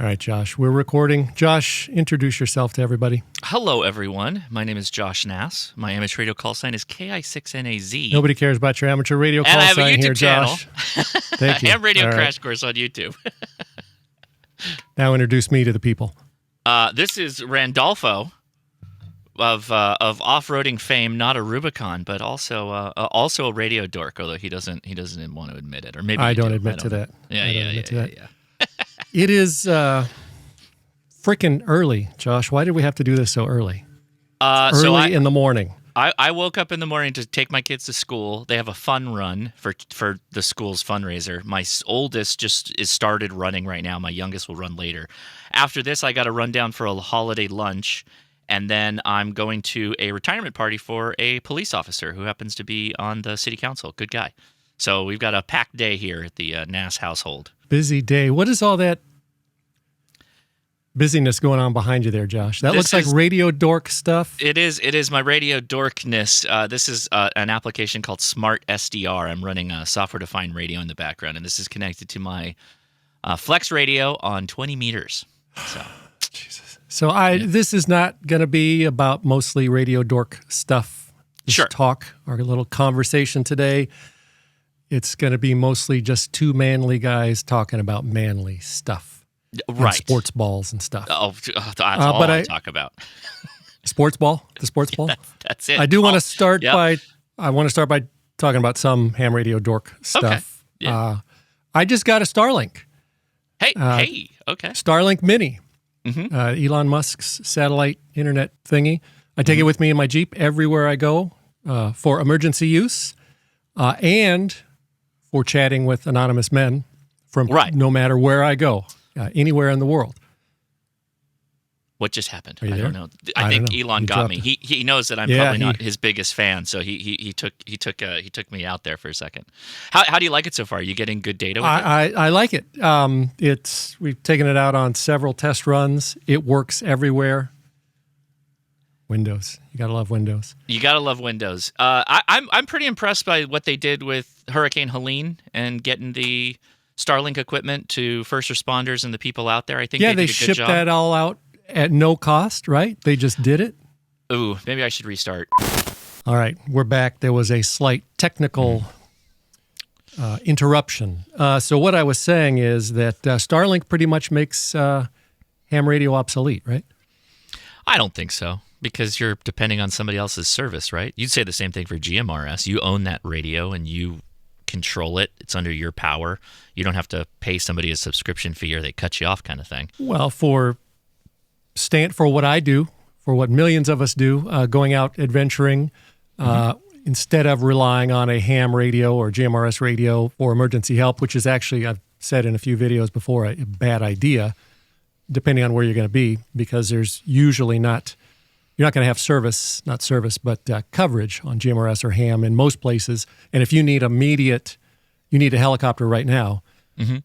All right, Josh, we're recording. Josh, introduce yourself to everybody. Hello, everyone. My name is Josh Nass. My amateur radio call sign is KI6NAZ. Nobody cares about your amateur radio call sign here, Josh. Thank you. Ham Radio Crash Course on YouTube. Now introduce me to the people. This is Randolfo of off-roading fame, Notarubicon, but also a radio dork, although he doesn't want to admit it, or maybe I don't admit to that. Yeah. It is freaking early, Josh. Why did we have to do this so early? Early in the morning. I woke up in the morning to take my kids to school. They have a fun run for the school's fundraiser. My oldest just is started running right now. My youngest will run later. After this, I got to run down for a holiday lunch, and then I'm going to a retirement party for a police officer who happens to be on the city council. Good guy. So we've got a packed day here at the Nass household. Busy day. What is all that busyness going on behind you there, Josh? That looks like radio dork stuff. It is my radio dorkness. This is an application called Smart SDR. I'm running a software-defined radio in the background, and this is connected to my Flex radio on 20 meters. So, Jesus. So this is not going to be about mostly radio dork stuff. Sure. Talk, our little conversation today. It's going to be mostly just two manly guys talking about manly stuff. Right. And sports balls and stuff. That's all I talk about. Sports ball? The sports ball? That's it. I do want to start by talking about some ham radio dork stuff. Okay. Yeah. I just got a Starlink. Hey, okay. Starlink Mini. Mm-hmm. Elon Musk's satellite internet thingy. I take it with me in my Jeep everywhere I go for emergency use and for chatting with anonymous men from no matter where I go, anywhere in the world. What just happened? I don't know. I think Elon got me. He knows that I'm probably not his biggest fan, so he took me out there for a second. How do you like it so far? Are you getting good data with it? I like it. We've taken it out on several test runs. It works everywhere. Windows. You gotta love Windows. You gotta love Windows. I'm pretty impressed by what they did with Hurricane Helene and getting the Starlink equipment to first responders and the people out there. I think they did a good job. shipped that all out at no cost, right? They just did it. Ooh, maybe I should restart. All right, we're back. There was a slight technical interruption. So what I was saying is that Starlink pretty much makes ham radio obsolete, right? I don't think so. Because you're depending on somebody else's service, right? You'd say the same thing for GMRS. You own that radio and you control it. It's under your power. You don't have to pay somebody a subscription fee or they cut you off kind of thing. Well, for what I do, for what millions of us do, going out adventuring, instead of relying on a ham radio or GMRS radio for emergency help, which is actually, I've said in a few videos before, a bad idea, depending on where you're going to be, because there's usually you're not going to have coverage on GMRS or ham in most places. And if you need you need a helicopter right now,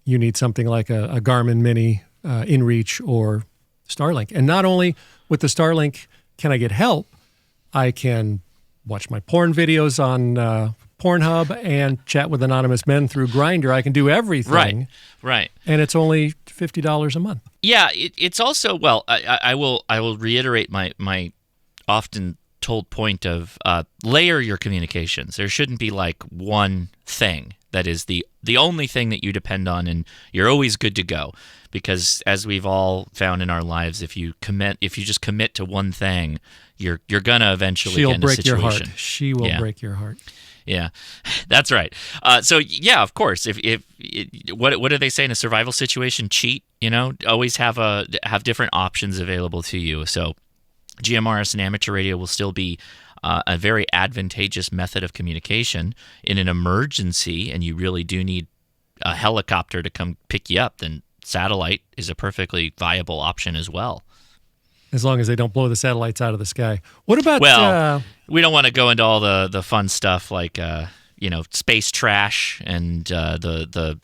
you need something like a Garmin Mini, InReach, or Starlink. And not only with the Starlink can I get help, I can watch my porn videos on Pornhub and chat with anonymous men through Grindr. I can do everything. Right. And it's only $50 a month. Yeah, it's also, well, I will reiterate my often told point of layer your communications. There shouldn't be like one thing that is the only thing that you depend on, and you're always good to go. Because as we've all found in our lives, if you just commit to one thing, you're gonna eventually get in a situation. She will break your heart. Yeah, that's right. So yeah, of course. If what do they say in a survival situation? Cheat. Always have different options available to you. So GMRS and amateur radio will still be a very advantageous method of communication in an emergency, and you really do need a helicopter to come pick you up. Then satellite is a perfectly viable option as well. As long as they don't blow the satellites out of the sky. What about? Well, we don't want to go into all the fun stuff like space trash and the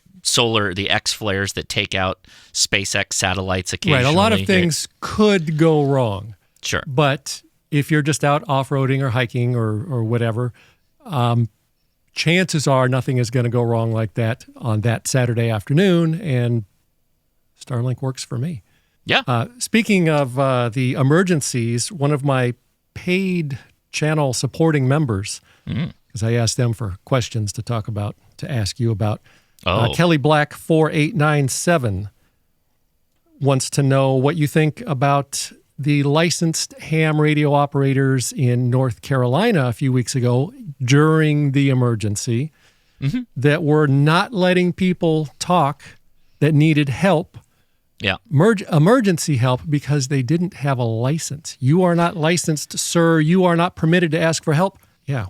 X flares that take out SpaceX satellites occasionally. Right, a lot of things could go wrong. Sure, but if you're just out off-roading or hiking or whatever, chances are nothing is going to go wrong like that on that Saturday afternoon, and Starlink works for me. Yeah. Speaking of the emergencies, one of my paid channel supporting members, because I asked them for questions to ask you about, Kelly Black 4897 wants to know what you think about the licensed ham radio operators in North Carolina a few weeks ago during the emergency that were not letting people talk that needed help. Yeah. Emergency help because they didn't have a license. You are not licensed, sir. You are not permitted to ask for help. Yeah.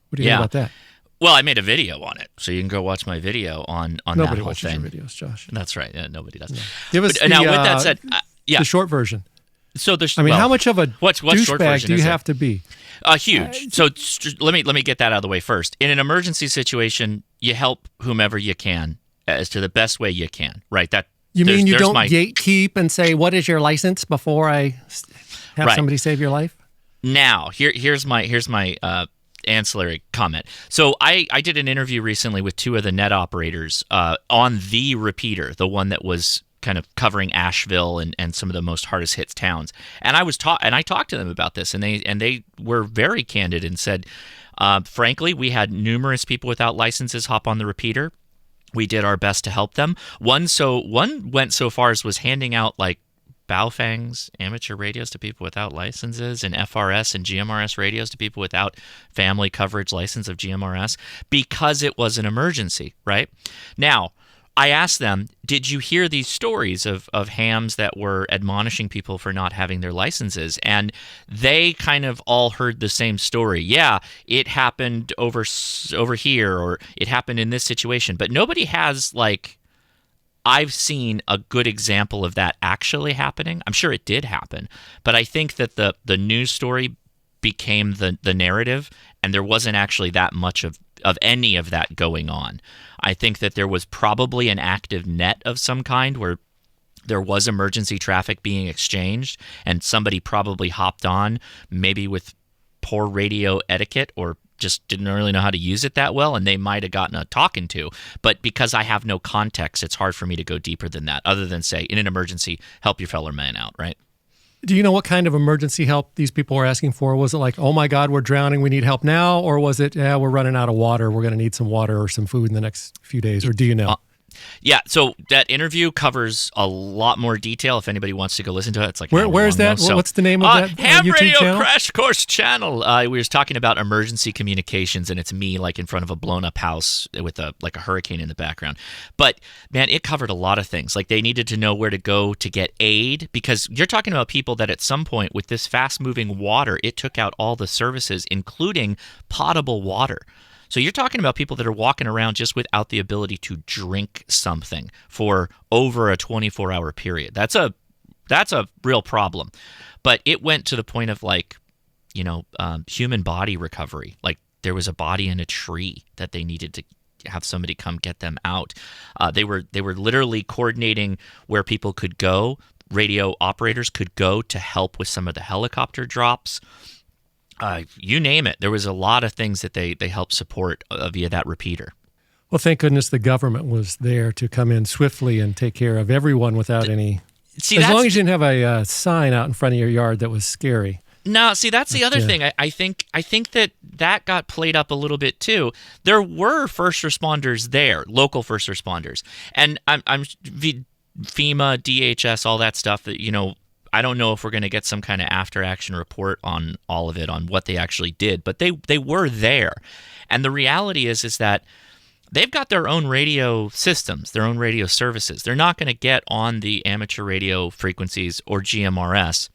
What do you think about that? Well, I made a video on it, so you can go watch my video on nobody that whole watches thing. your videos, Josh. That's right. Yeah, nobody does. No. Give us now, with that said, the short version. So how much of a what short douchebag version do you is have to be? Huge. So let me get that out of the way first. In an emergency situation, you help whomever you can as to the best way you can. Right. You mean you don't gatekeep and say, what is your license before I have somebody save your life? Now, here's my ancillary comment. So I did an interview recently with two of the net operators on the repeater, the one that was kind of covering Asheville and some of the most hardest hit towns. And I talked to them about this, and they were very candid and said, frankly, we had numerous people without licenses hop on the repeater. We did our best to help them. One went so far as was handing out like Baofeng's amateur radios to people without licenses, and FRS and GMRS radios to people without family coverage license of GMRS, because it was an emergency, right? Now, I asked them, did you hear these stories of hams that were admonishing people for not having their licenses? And they kind of all heard the same story. Yeah, it happened over here, or it happened in this situation. But nobody has, like, I've seen a good example of that actually happening. I'm sure it did happen. But I think that the news story became the narrative, and there wasn't actually that much of any of that going on. I think that there was probably an active net of some kind where there was emergency traffic being exchanged, and somebody probably hopped on, maybe with poor radio etiquette or just didn't really know how to use it that well, and they might have gotten a talking to. But because I have no context, it's hard for me to go deeper than that, other than say, in an emergency, help your fellow man out, right? Do you know what kind of emergency help these people were asking for? Was it like, oh my God, we're drowning, we need help now? Or was it, we're running out of water, we're going to need some water or some food in the next few days? Or do you know? Yeah, so that interview covers a lot more detail. If anybody wants to go listen to it, it's like where is that? So, what's the name of that Ham YouTube Radio channel? Crash Course channel. We were talking about emergency communications, and it's me like in front of a blown up house with a hurricane in the background. But man, it covered a lot of things. Like they needed to know where to go to get aid, because you're talking about people that at some point with this fast moving water, it took out all the services, including potable water. So you're talking about people that are walking around just without the ability to drink something for over a 24-hour period. That's a real problem. But it went to the point of human body recovery. Like there was a body in a tree that they needed to have somebody come get them out. They were literally coordinating where people could go. Radio operators could go to help with some of the helicopter drops. You name it. There was a lot of things that they helped support via that repeater. Well, thank goodness the government was there to come in swiftly and take care of everyone without any... as long as you didn't have a sign out in front of your yard that was scary. No, see, that's the other thing. I think that got played up a little bit too. There were first responders there, local first responders. And I'm FEMA, DHS, all that stuff that, I don't know if we're going to get some kind of after-action report on all of it, on what they actually did, but they were there. And the reality is that they've got their own radio systems, their own radio services. They're not going to get on the amateur radio frequencies or GMRS.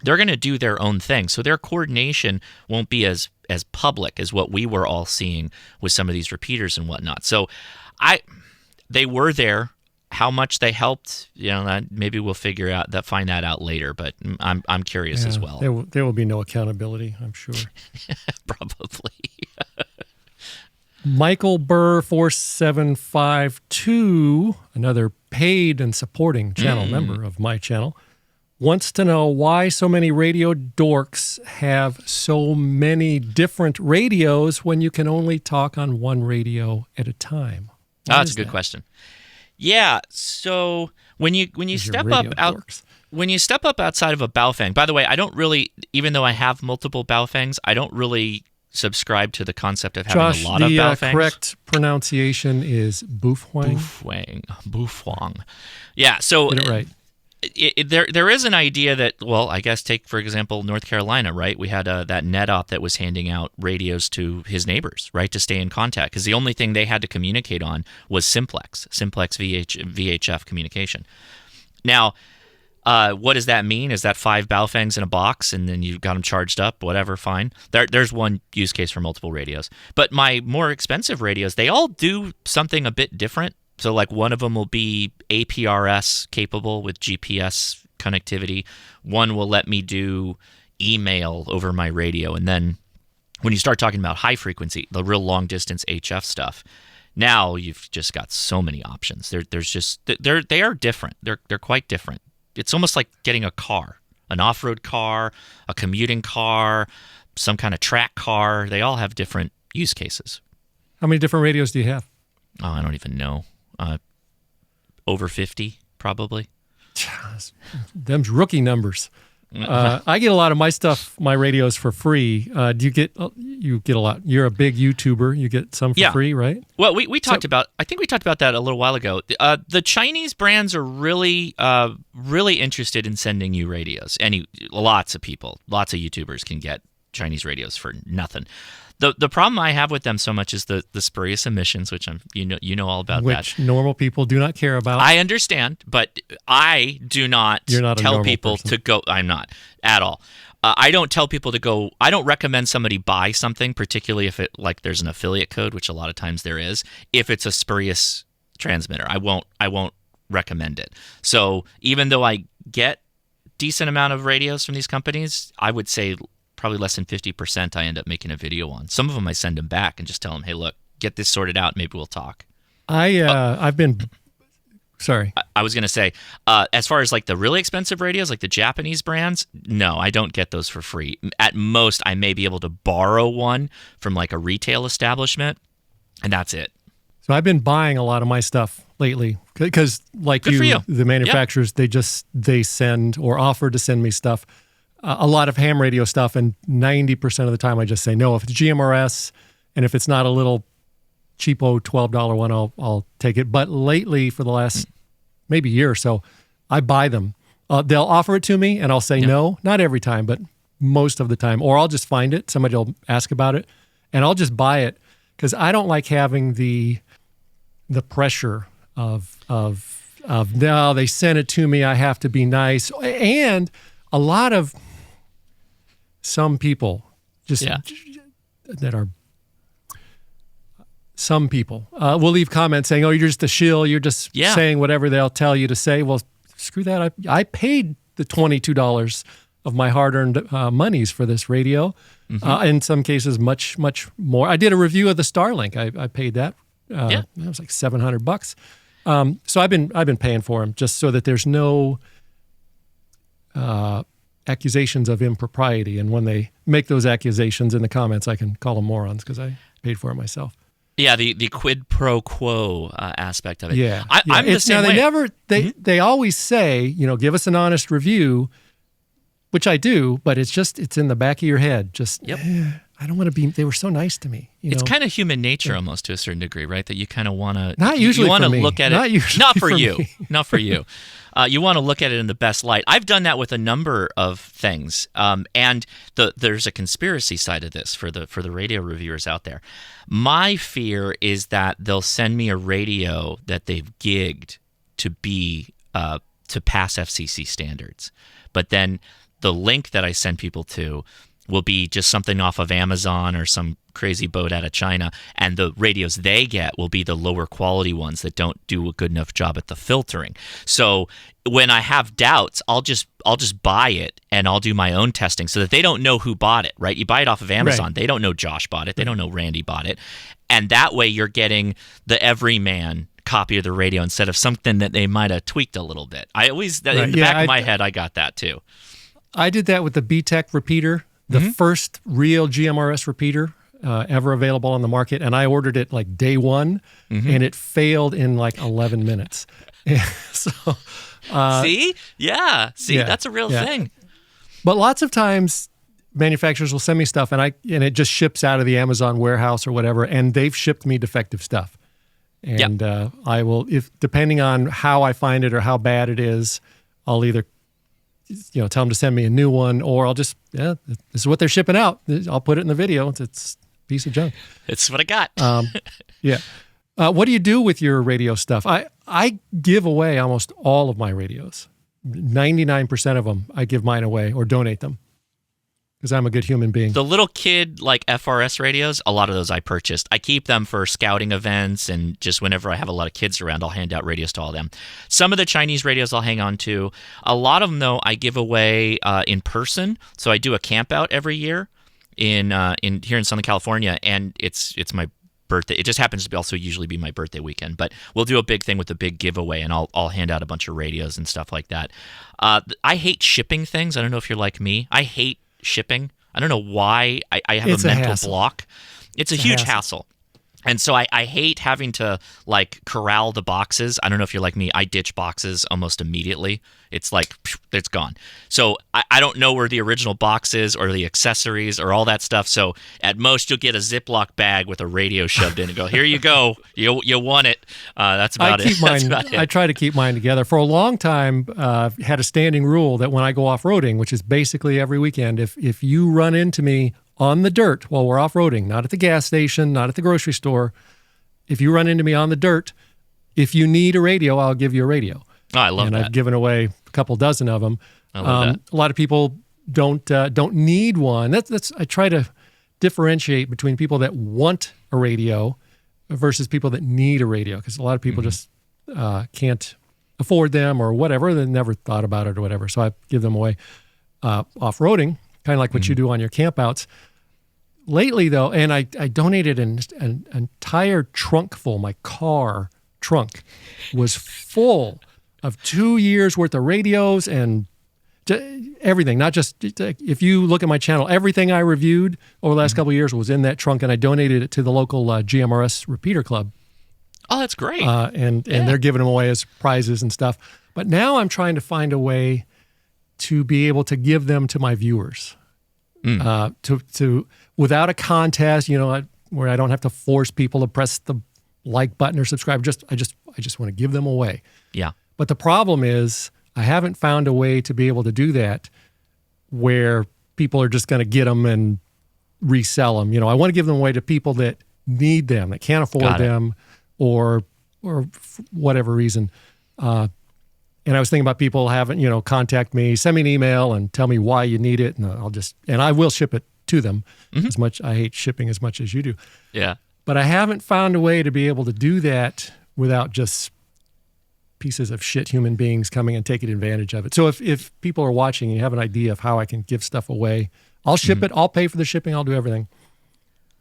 They're going to do their own thing. So their coordination won't be as public as what we were all seeing with some of these repeaters and whatnot. So they were there. How much they helped, maybe we'll find that out later. But I'm curious as well. There will be no accountability, I'm sure. Probably. Michael Burr 4752, another paid and supporting channel member of my channel, wants to know why so many radio dorks have so many different radios when you can only talk on one radio at a time. That's a good question. Yeah, so When you step up dorks. When you step up outside of a Baofeng, by the way, I don't really, even though I have multiple Baofengs, I don't really subscribe to the concept of having Josh, a lot of Baofengs. the correct pronunciation is Boofwang. Boofwang. Yeah, so Get it right. There is an idea that, well, I guess take, for example, North Carolina, right? We had that net op that was handing out radios to his neighbors, right, to stay in contact, because the only thing they had to communicate on was simplex VHF communication. Now, what does that mean? Is that 5 Baofengs in a box and then you've got them charged up? Whatever, fine. There's one use case for multiple radios. But my more expensive radios, they all do something a bit different. So like one of them will be APRS capable with GPS connectivity. One will let me do email over my radio. And then when you start talking about high frequency, the real long distance HF stuff, now you've just got so many options. They are different. They're quite different. It's almost like getting a car, an off-road car, a commuting car, some kind of track car. They all have different use cases. How many different radios do you have? Oh, I don't even know. Over 50, probably. Them's rookie numbers. I get a lot of my stuff, my radios for free. Do you get a lot? You're a big YouTuber. You get some for free, right? Well, I think we talked about that a little while ago. The Chinese brands are really interested in sending you radios. Lots of people, lots of YouTubers can get Chinese radios for nothing. The problem I have with them so much is the spurious emissions, which you know all about that. Which normal people do not care about. I understand, but I do not tell people to go. I'm not at all. I don't tell people to go. I don't recommend somebody buy something, particularly if there's an affiliate code, which a lot of times there is. If it's a spurious transmitter, I won't recommend it. So even though I get decent amount of radios from these companies, I would say probably less than 50% I end up making a video on. Some of them I send them back and just tell them, hey, look, get this sorted out. Maybe we'll talk. I've been... Sorry. I was going to say, as far as like the really expensive radios, like the Japanese brands, no, I don't get those for free. At most, I may be able to borrow one from like a retail establishment, and that's it. So I've been buying a lot of my stuff lately because like you, the manufacturers, they send or offer to send me stuff. A lot of ham radio stuff, and 90% of the time I just say no. If it's GMRS, and if it's not a little cheapo $12 one, I'll take it. But lately, for the last maybe year or so, I buy them. They'll offer it to me, and I'll say no. Not every time, but most of the time. Or I'll just find it. Somebody will ask about it, and I'll just buy it because I don't like having the pressure of no, they sent it to me. I have to be nice, and a lot of some people some people will leave comments saying, oh, you're just a shill. You're just saying whatever they'll tell you to say. Well, screw that. I paid the $22 of my hard-earned monies for this radio. In some cases, much, much more. I did a review of the Starlink. I paid that. It was like $700. So I've been paying for them just so that there's no accusations of impropriety, and when they make those accusations in the comments, I can call them morons because I paid for it myself. Yeah, the quid pro quo aspect of it. Yeah, I'm the same way. They always say, give us an honest review, which I do, but it's in the back of your head. I don't want to be. They were so nice to me. It's kind of human nature, almost to a certain degree, right? That you kind of want to. Not usually. You want to look at it. Not for you. Not for you. You want to look at it in the best light. I've done that with a number of things, and there's a conspiracy side of this for the radio reviewers out there. My fear is that they'll send me a radio that they've gigged to be to pass FCC standards, but then the link that I send people to will be just something off of Amazon or some crazy boat out of China, and the radios they get will be the lower quality ones that don't do a good enough job at the filtering. So when I have doubts, I'll just buy it and I'll do my own testing so that they don't know who bought it, right? You buy it off of Amazon. Right. They don't know Josh bought it. They don't know Randy bought it. And that way you're getting the everyman copy of the radio instead of something that they might have tweaked a little bit. I always, in the back of my head, I got that too. I did that with the BTEC repeater. The first real GMRS repeater ever available on the market, and I ordered it like day one, and it failed in like 11 minutes. So, See? Yeah. See, yeah, that's a real yeah. thing. But lots of times manufacturers will send me stuff and it just ships out of the Amazon warehouse or whatever, and they've shipped me defective stuff. And I will, if depending on how I find it or how bad it is, I'll either tell them to send me a new one, or I'll just this is what they're shipping out. I'll put it in the video. It's a piece of junk. It's what I got. Yeah. What do you do with your radio stuff? I give away almost all of my radios. 99% of them, I give mine away or donate them because I'm a good human being. The little kid like FRS radios, a lot of those I purchased. I keep them for scouting events, and just whenever I have a lot of kids around, I'll hand out radios to all of them. Some of the Chinese radios I'll hang on to. A lot of them, though, I give away in person. So I do a camp out every year in here in Southern California, and it's my birthday. It just happens to be also usually be my birthday weekend, but we'll do a big thing with a big giveaway, and I'll hand out a bunch of radios and stuff like that. I hate shipping things. I don't know if you're like me. I hate shipping. I don't know why. I have a mental block. It's a huge hassle. And so I hate having to like corral the boxes. I don't know if you're like me. I ditch boxes almost immediately. It's like, it's gone. So I don't know where the original box is or the accessories or all that stuff. So at most you'll get a Ziploc bag with a radio shoved in and go, here you go. You won it. That's about it. I try to keep mine together. For a long time, had a standing rule that when I go off-roading, which is basically every weekend, if you run into me on the dirt while we're off-roading, not at the gas station, not at the grocery store. If you run into me on the dirt, if you need a radio, I'll give you a radio. Oh, I love that. And I've given away a couple dozen of them. I love that. A lot of people don't need one. That's I try to differentiate between people that want a radio versus people that need a radio, because a lot of people just can't afford them or whatever. They never thought about it or whatever. So I give them away off-roading, kind of like what you do on your campouts. Lately, though, and I donated an entire trunk full. My car trunk was full of 2 years worth of radios and everything. Not just, if you look at my channel, everything I reviewed over the last couple of years was in that trunk, and I donated it to the local GMRS repeater club. Oh, that's great. And they're giving them away as prizes and stuff. But now I'm trying to find a way to be able to give them to my viewers. To without a contest, where I don't have to force people to press the like button or subscribe. I just want to give them away. Yeah. But the problem is I haven't found a way to be able to do that where people are just going to get them and resell them. I want to give them away to people that need them, that can't afford them, or for whatever reason. And I was thinking about people having, contact me, send me an email and tell me why you need it. And I will ship it to them as much. I hate shipping as much as you do. Yeah. But I haven't found a way to be able to do that without just pieces of shit human beings coming and taking advantage of it. So if people are watching and you have an idea of how I can give stuff away, I'll ship it. I'll pay for the shipping. I'll do everything.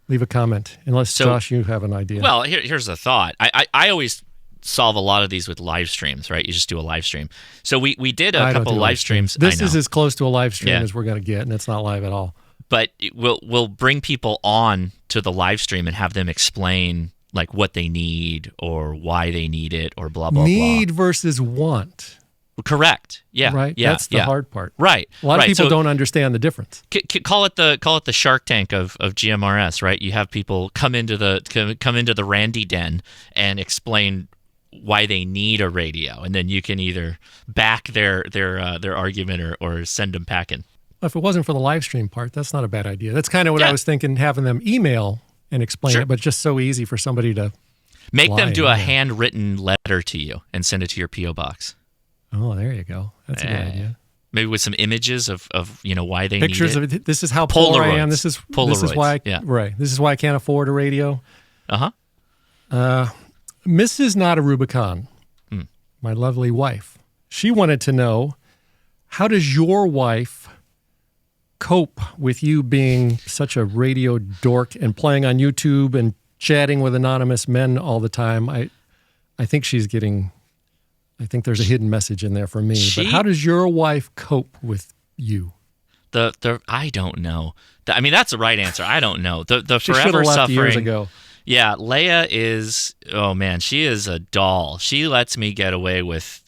Leave a comment. Unless, Josh, you have an idea. Well, here's the thought. I always solve a lot of these with live streams, right? You just do a live stream. So we did a couple of live streams. This is as close to a live stream as we're going to get, and it's not live at all. But we'll bring people on to the live stream and have them explain like what they need or why they need it or blah, blah, blah. Need versus want. Correct. Yeah. Right. Yeah. That's the hard part. Right. A lot of people don't understand the difference. Call it the Shark Tank of GMRS, right? You have people come into the Randy den and explain why they need a radio, and then you can either back their argument or send them packing. If it wasn't for the live stream part, that's not a bad idea. That's kind of what I was thinking, having them email and explain it, but just so easy for somebody to make them do a handwritten letter to you and send it to your P.O. box. Oh, there you go. That's a good idea. Maybe with some images of why they pictures need it. Of this is how poor I am. This is why right. This is why I can't afford a radio. Mrs. Notarubicon, my lovely wife, she wanted to know, how does your wife cope with you being such a radio dork and playing on YouTube and chatting with anonymous men all the time? I think there's a hidden message in there for me. But how does your wife cope with you? I don't know. That's the right answer. I don't know. The she forever left suffering years ago. Yeah, Leia is, oh man, she is a doll. She lets me get away with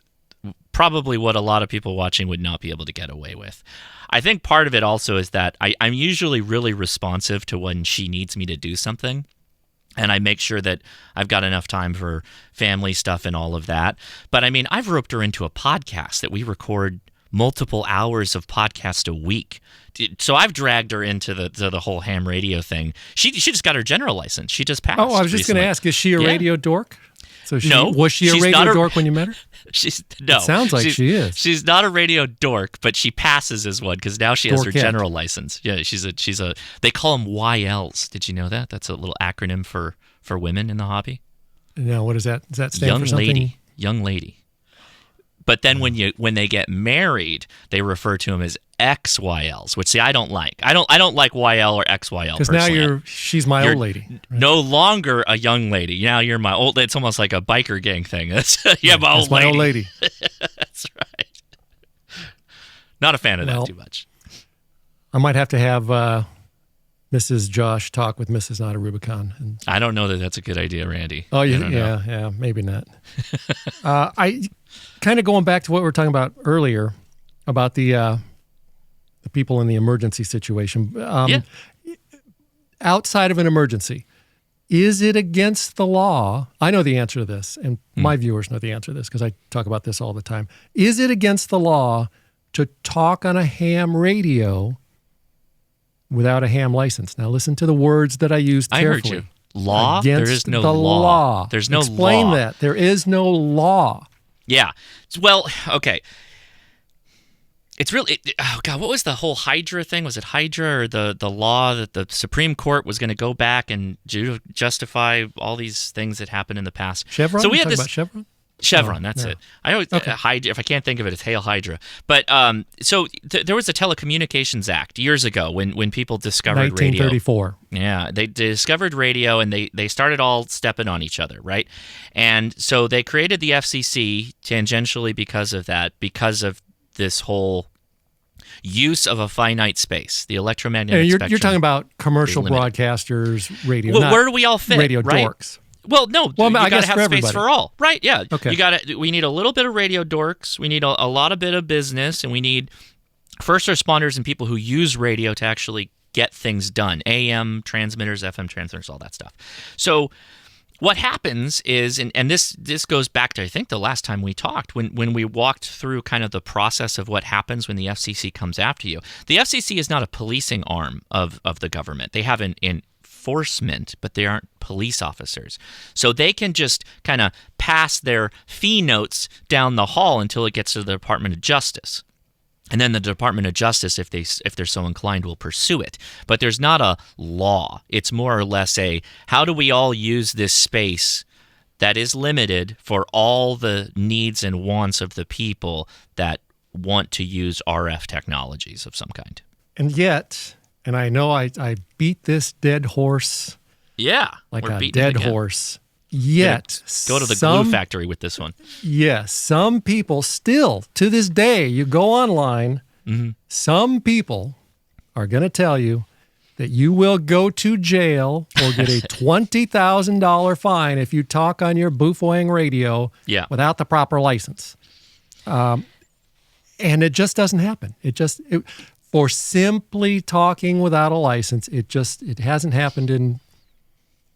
probably what a lot of people watching would not be able to get away with. I think part of it also is that I'm usually really responsive to when she needs me to do something. And I make sure that I've got enough time for family stuff and all of that. But I mean, I've roped her into a podcast that we record multiple hours of podcast a week. So I've dragged her into the whole ham radio thing. She just got her general license. She just passed. Oh, I was just going to ask, is she a radio dork? So was she a radio dork when you met her? No. It sounds like she is. She's not a radio dork, but she passes as one because now she has her Dorkette. general license. Yeah, she's a. They call them YLs. Did you know that? That's a little acronym for women in the hobby. No, what does that? Does that stand for something? Young lady. But then when they get married, they refer to them as XYLs, which see I don't like. I don't like YL or XYL because now she's my old lady. Right? No longer a young lady. Now you're my old. It's almost like a biker gang thing. My old lady. That's right. Not a fan of that too much. I might have to have Mrs. Josh talk with Mrs. Notarubicon. I don't know that that's a good idea, Randy. Oh, yeah, maybe not. I kind of going back to what we were talking about earlier about the people in the emergency situation. Outside of an emergency, is it against the law? I know the answer to this, and my viewers know the answer to this because I talk about this all the time. Is it against the law to talk on a ham radio without a ham license? Now listen to the words that I used carefully. I heard you. Law? Against there is no the law. There's no Explain law. that. There is no law. Yeah. Well, okay. It's really, oh God, what was the whole Hydra thing? Was it Hydra or the law that the Supreme Court was going to go back and justify all these things that happened in the past? Chevron? So we had this about Chevron? Chevron, that's it. I always Hydra. If I can't think of it, it's Hail Hydra. But so there was a Telecommunications Act years ago when people discovered 1934. radio. Yeah, they discovered radio and they started all stepping on each other, right? And so they created the FCC tangentially because of that, because of this whole use of a finite space, the electromagnetic spectrum. You're talking about commercial broadcasters, radio. Well, where do we all fit? Radio right? dorks. Well, no, I you got guess to have for space everybody. for all. Right, yeah. Okay. We need a little bit of radio dorks. We need a lot of bit of business, and we need first responders and people who use radio to actually get things done. AM transmitters, FM transmitters, all that stuff. So what happens is, and this goes back to, I think, the last time we talked, when we walked through kind of the process of what happens when the FCC comes after you. The FCC is not a policing arm of the government. They have an enforcement, but they aren't police officers. So they can just kind of pass their fee notes down the hall until it gets to the Department of Justice. And then the Department of Justice, if they're so inclined, will pursue it. But there's not a law. It's more or less how do we all use this space that is limited for all the needs and wants of the people that want to use RF technologies of some kind. And yet, and I know I beat this dead horse. Yeah, like we're a dead horse. Yet, go to the glue factory with this one. Yes, some people still, to this day, you go online, some people are going to tell you that you will go to jail or get a $20,000 fine if you talk on your boofwang radio without the proper license. And it just doesn't happen. For simply talking without a license, it hasn't happened in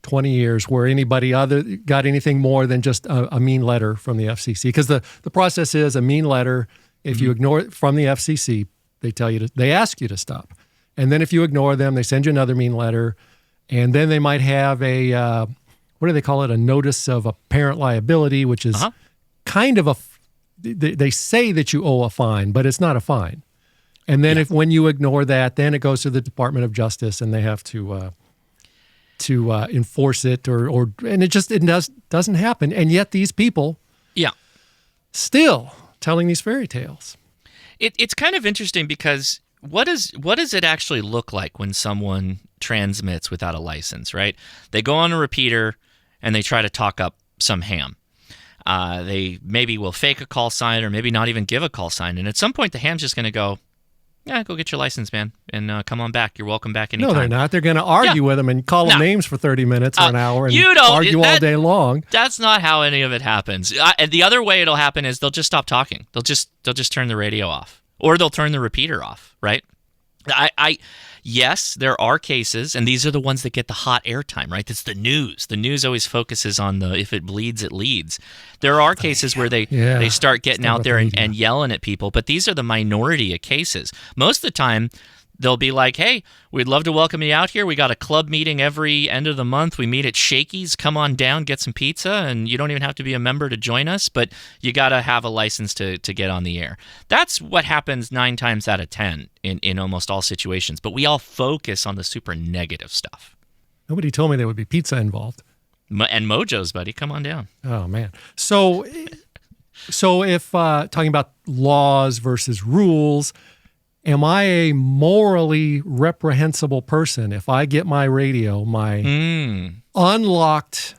20 years where anybody got anything more than just a mean letter from the FCC. Because the process is a mean letter. If you ignore it from the FCC, they ask you to stop. And then if you ignore them, they send you another mean letter. And then they might have what do they call it? A notice of apparent liability, which is kind of they say that you owe a fine, but it's not a fine. And then when you ignore that, then it goes to the Department of Justice and they have to enforce it and it doesn't happen. And yet these people still telling these fairy tales. It's kind of interesting because what does it actually look like when someone transmits without a license, right? They go on a repeater and they try to talk up some ham. They maybe will fake a call sign or maybe not even give a call sign. And at some point the ham's just going to go, yeah, go get your license, man, and come on back. You're welcome back anytime. No, they're not. They're going to argue with them and call them names for 30 minutes or an hour and argue all day long. That's not how any of it happens. And the other way it'll happen is they'll just stop talking. They'll just turn the radio off, or they'll turn the repeater off, right? Yes, there are cases, and these are the ones that get the hot airtime, right? It's the news. The news always focuses on the if it bleeds, it leads. There are cases where they start getting out there and yelling at people, but these are the minority of cases. Most of the time, they'll be like, hey, we'd love to welcome you out here. We got a club meeting every end of the month. We meet at Shakey's. Come on down, get some pizza, and you don't even have to be a member to join us, but you got to have a license to get on the air. That's what happens 9 times out of 10 in almost all situations, but we all focus on the super negative stuff. Nobody told me there would be pizza involved. And Mojo's, buddy. Come on down. Oh, man. So if talking about laws versus rules, am I a morally reprehensible person if I get my radio, my unlocked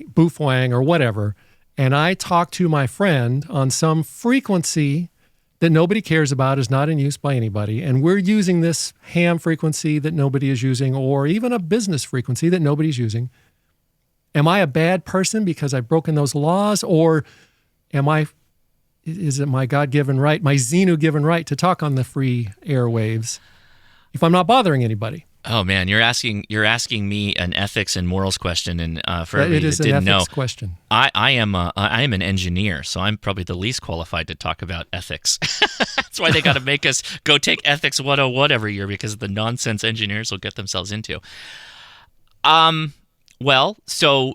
boofwang or whatever, and I talk to my friend on some frequency that nobody cares about, is not in use by anybody, and we're using this ham frequency that nobody is using, or even a business frequency that nobody's using? Am I a bad person because I've broken those laws, or is it my God-given right, my Xenu-given right to talk on the free airwaves if I'm not bothering anybody? Oh man, you're asking me an ethics and morals question, and for everybody that didn't know, question. I am an engineer, so I'm probably the least qualified to talk about ethics. That's why they got to make us go take ethics 101 every year, because of the nonsense engineers will get themselves into. Well, so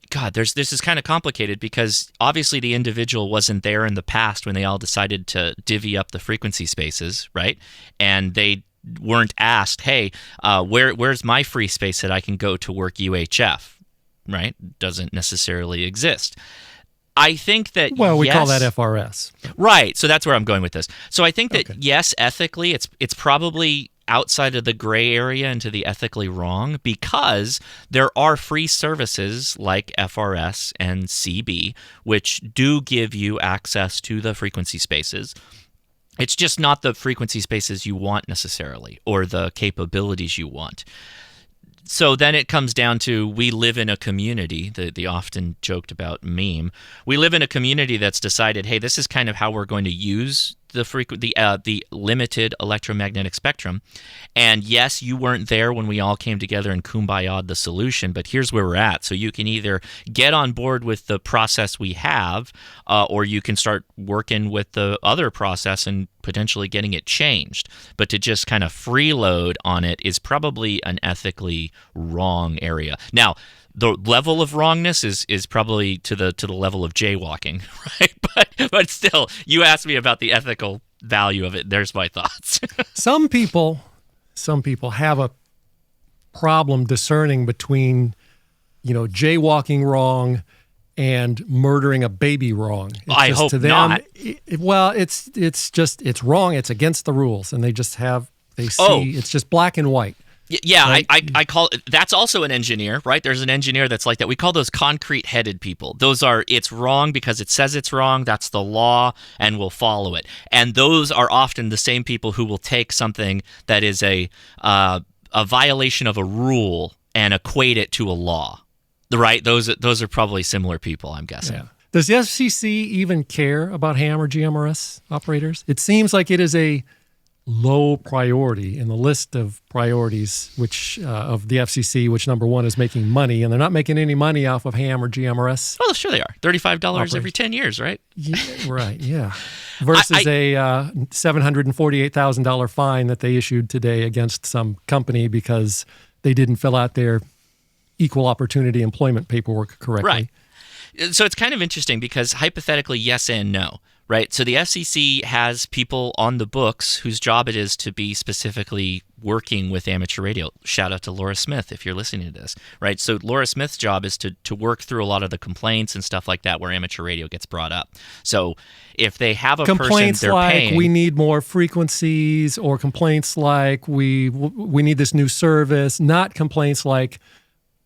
God, this is kind of complicated, because obviously the individual wasn't there in the past when they all decided to divvy up the frequency spaces, right? And they weren't asked, hey, where's my free space that I can go to work UHF, right? Doesn't necessarily exist. I think that, we call that FRS. Right, so that's where I'm going with this. So I think that, yes, ethically, it's probably outside of the gray area into the ethically wrong, because there are free services like FRS and CB, which do give you access to the frequency spaces. It's just not the frequency spaces you want necessarily, or the capabilities you want. So then it comes down to, we live in a community, the often joked about meme. We live in a community that's decided, hey, this is kind of how we're going to use the limited electromagnetic spectrum. And yes, you weren't there when we all came together and kumbaya the solution, but here's where we're at. So you can either get on board with the process we have, or you can start working with the other process and potentially getting it changed. But to just kind of freeload on it is probably an ethically wrong area. Now, the level of wrongness is probably to the level of jaywalking, right? But still, you asked me about the ethical value of it. There's my thoughts. Some people have a problem discerning between, jaywalking wrong and murdering a baby wrong. I hope to them, not. It's wrong. It's against the rules, and they see it's just black and white. Yeah, right? I call it, that's also an engineer, right? There's an engineer that's like that. We call those concrete-headed people. It's wrong because it says it's wrong. That's the law, and we'll follow it. And those are often the same people who will take something that is a violation of a rule and equate it to a law, right? Those are probably similar people, I'm guessing. Yeah. Does the FCC even care about ham or GMRS operators? It seems like it is a low priority in the list of priorities, which of the FCC, which number one is making money, and they're not making any money off of ham or GMRS. Well, sure they are. $35 every 10 years, right? Yeah, right, yeah. Versus a $748,000 fine that they issued today against some company because they didn't fill out their equal opportunity employment paperwork correctly. Right. So it's kind of interesting because hypothetically, yes and no. Right, so the FCC has people on the books whose job it is to be specifically working with amateur radio. Shout out to Laura Smith if you're listening to this, right? So Laura Smith's job is to work through a lot of the complaints and stuff like that where amateur radio gets brought up. So if they have a complaints person they're like paying, we need more frequencies, or complaints like we need this new service, not complaints like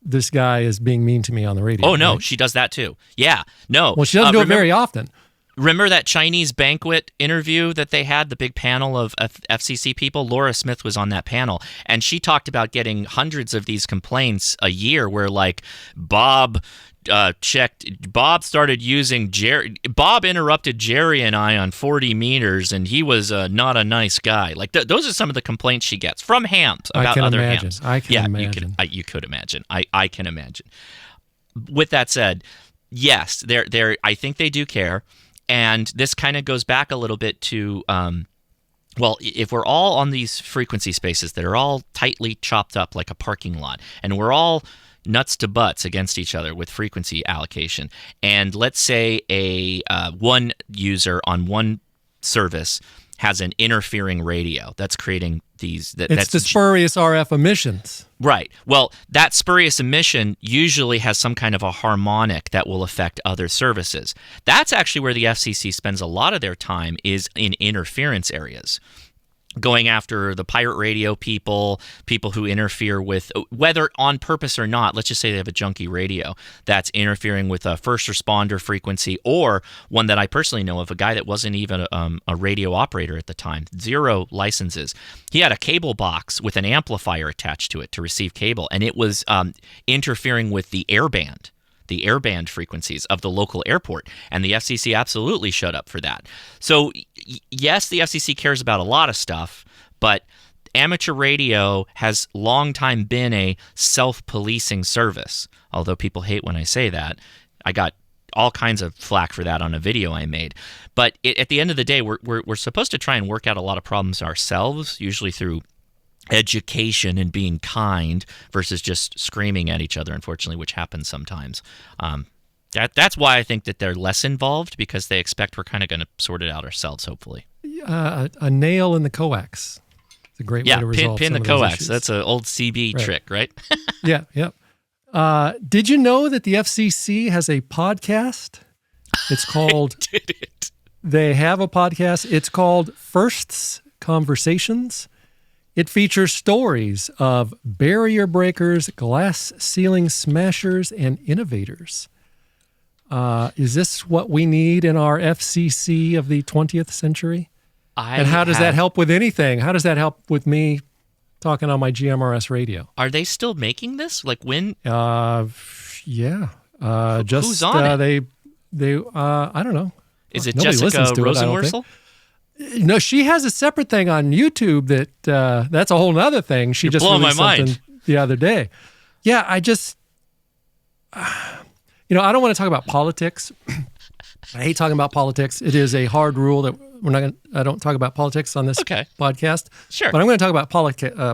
this guy is being mean to me on the radio. Oh no, right? She does that too. Yeah, no. Well, she doesn't do it very often. Remember that Chinese banquet interview that they had, the big panel of FCC people? Laura Smith was on that panel, and she talked about getting hundreds of these complaints a year where, like, Bob started using Bob interrupted Jerry and I on 40 meters, and he was not a nice guy. Like, those are some of the complaints she gets from hams about other hams. I can imagine. You could imagine. I can imagine. With that said, yes, I think they do care. And this kind of goes back a little bit to, well, if we're all on these frequency spaces that are all tightly chopped up like a parking lot, and we're all nuts to butts against each other with frequency allocation, and let's say one user on one service has an interfering radio that's creating these... It's the spurious RF emissions. Right. Well, that spurious emission usually has some kind of a harmonic that will affect other services. That's actually where the FCC spends a lot of their time, is in interference areas. Going after the pirate radio people who interfere with, whether on purpose or not, let's just say they have a junky radio that's interfering with a first responder frequency, or one that I personally know of, a guy that wasn't even a radio operator at the time, 0 licenses. He had a cable box with an amplifier attached to it to receive cable, and it was interfering with the airband frequencies of the local airport, and the FCC absolutely showed up for that. So yes, the FCC cares about a lot of stuff, but amateur radio has long time been a self-policing service. Although people hate when I say that. I got all kinds of flack for that on a video I made. But at the end of the day, we're supposed to try and work out a lot of problems ourselves, usually through education and being kind versus just screaming at each other, unfortunately, which happens sometimes. That's why I think that they're less involved, because they expect we're kind of going to sort it out ourselves, hopefully. A nail in the coax. It's a great way to resolve pin the some of those coax. issues. That's an old CB trick, right? Yeah. Did you know that the FCC has a podcast? It's called... I did it. They have a podcast. It's called Firsts Conversations. It features stories of barrier breakers, glass ceiling smashers, and innovators. Is this what we need in our FCC of the 20th century? And how does that help with anything? How does that help with me talking on my GMRS radio? Are they still making this? Like when? Yeah. Who's on it? They I don't know. Is it Nobody Jessica Rosenworcel? No, she has a separate thing on YouTube that's a whole other thing. She just released something the other day. Yeah, I just, I don't want to talk about politics. I hate talking about politics. It is a hard rule that I don't talk about politics on this podcast. Sure. But I'm going to talk about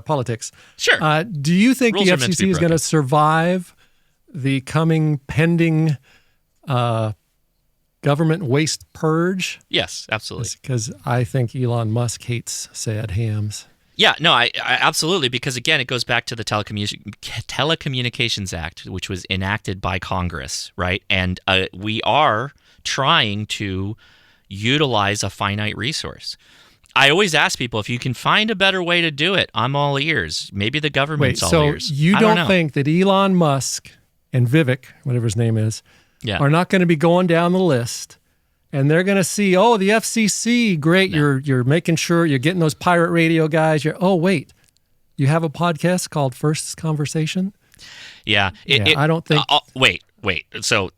politics. Sure. Do you think Rules the FCC is going to survive the pending government waste purge? Yes, absolutely. Because I think Elon Musk hates sad hams. Yeah, no, I absolutely, because again, it goes back to the Telecommunications Act, which was enacted by Congress, right? And we are trying to utilize a finite resource. I always ask people, if you can find a better way to do it, I'm all ears. Maybe the government's all ears. So you don't think that Elon Musk and Vivek, whatever his name is, are not going to be going down the list, and they're going to see, the FCC, great, you're making sure you're getting those pirate radio guys. Wait, you have a podcast called First Conversation? Yeah. I don't think... Wait. So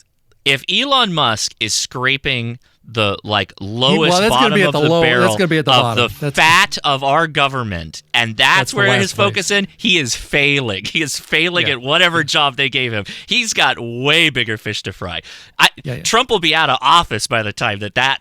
if Elon Musk is scraping the lowest bottom of the barrel that's gonna be at the of bottom. The fat of our government, and that's where his focus in, he is failing. He is failing at whatever job they gave him. He's got way bigger fish to fry. Trump will be out of office by the time that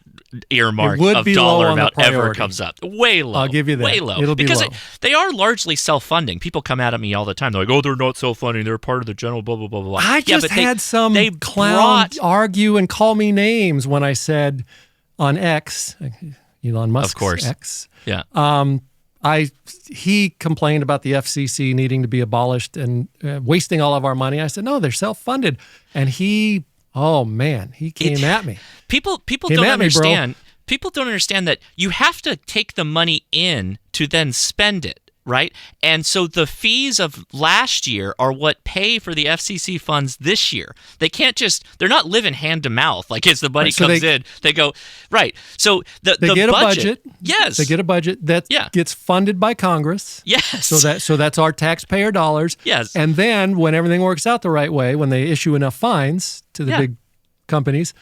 earmark of dollar amount ever comes up. Way low. I'll give you that. Way low. It'll be because low. They are largely self-funding. People come at me all the time. They're like, they're not self-funding. They're part of the general blah, blah, blah, blah. I just had some clown argue and call me names when I said on X, Elon Musk's of course. X. Yeah. He complained about the FCC needing to be abolished and wasting all of our money. I said, no, they're self-funded. And he came at me. People don't understand. People don't understand that you have to take the money in to then spend it. right? And so the fees of last year are what pay for the FCC funds this year. They can't they're not living hand to mouth. Like as the money comes in, they go, right. So they get a budget. Yes. They get a budget that gets funded by Congress. Yes. So that's our taxpayer dollars. Yes. And then when everything works out the right way, when they issue enough fines to the big companies,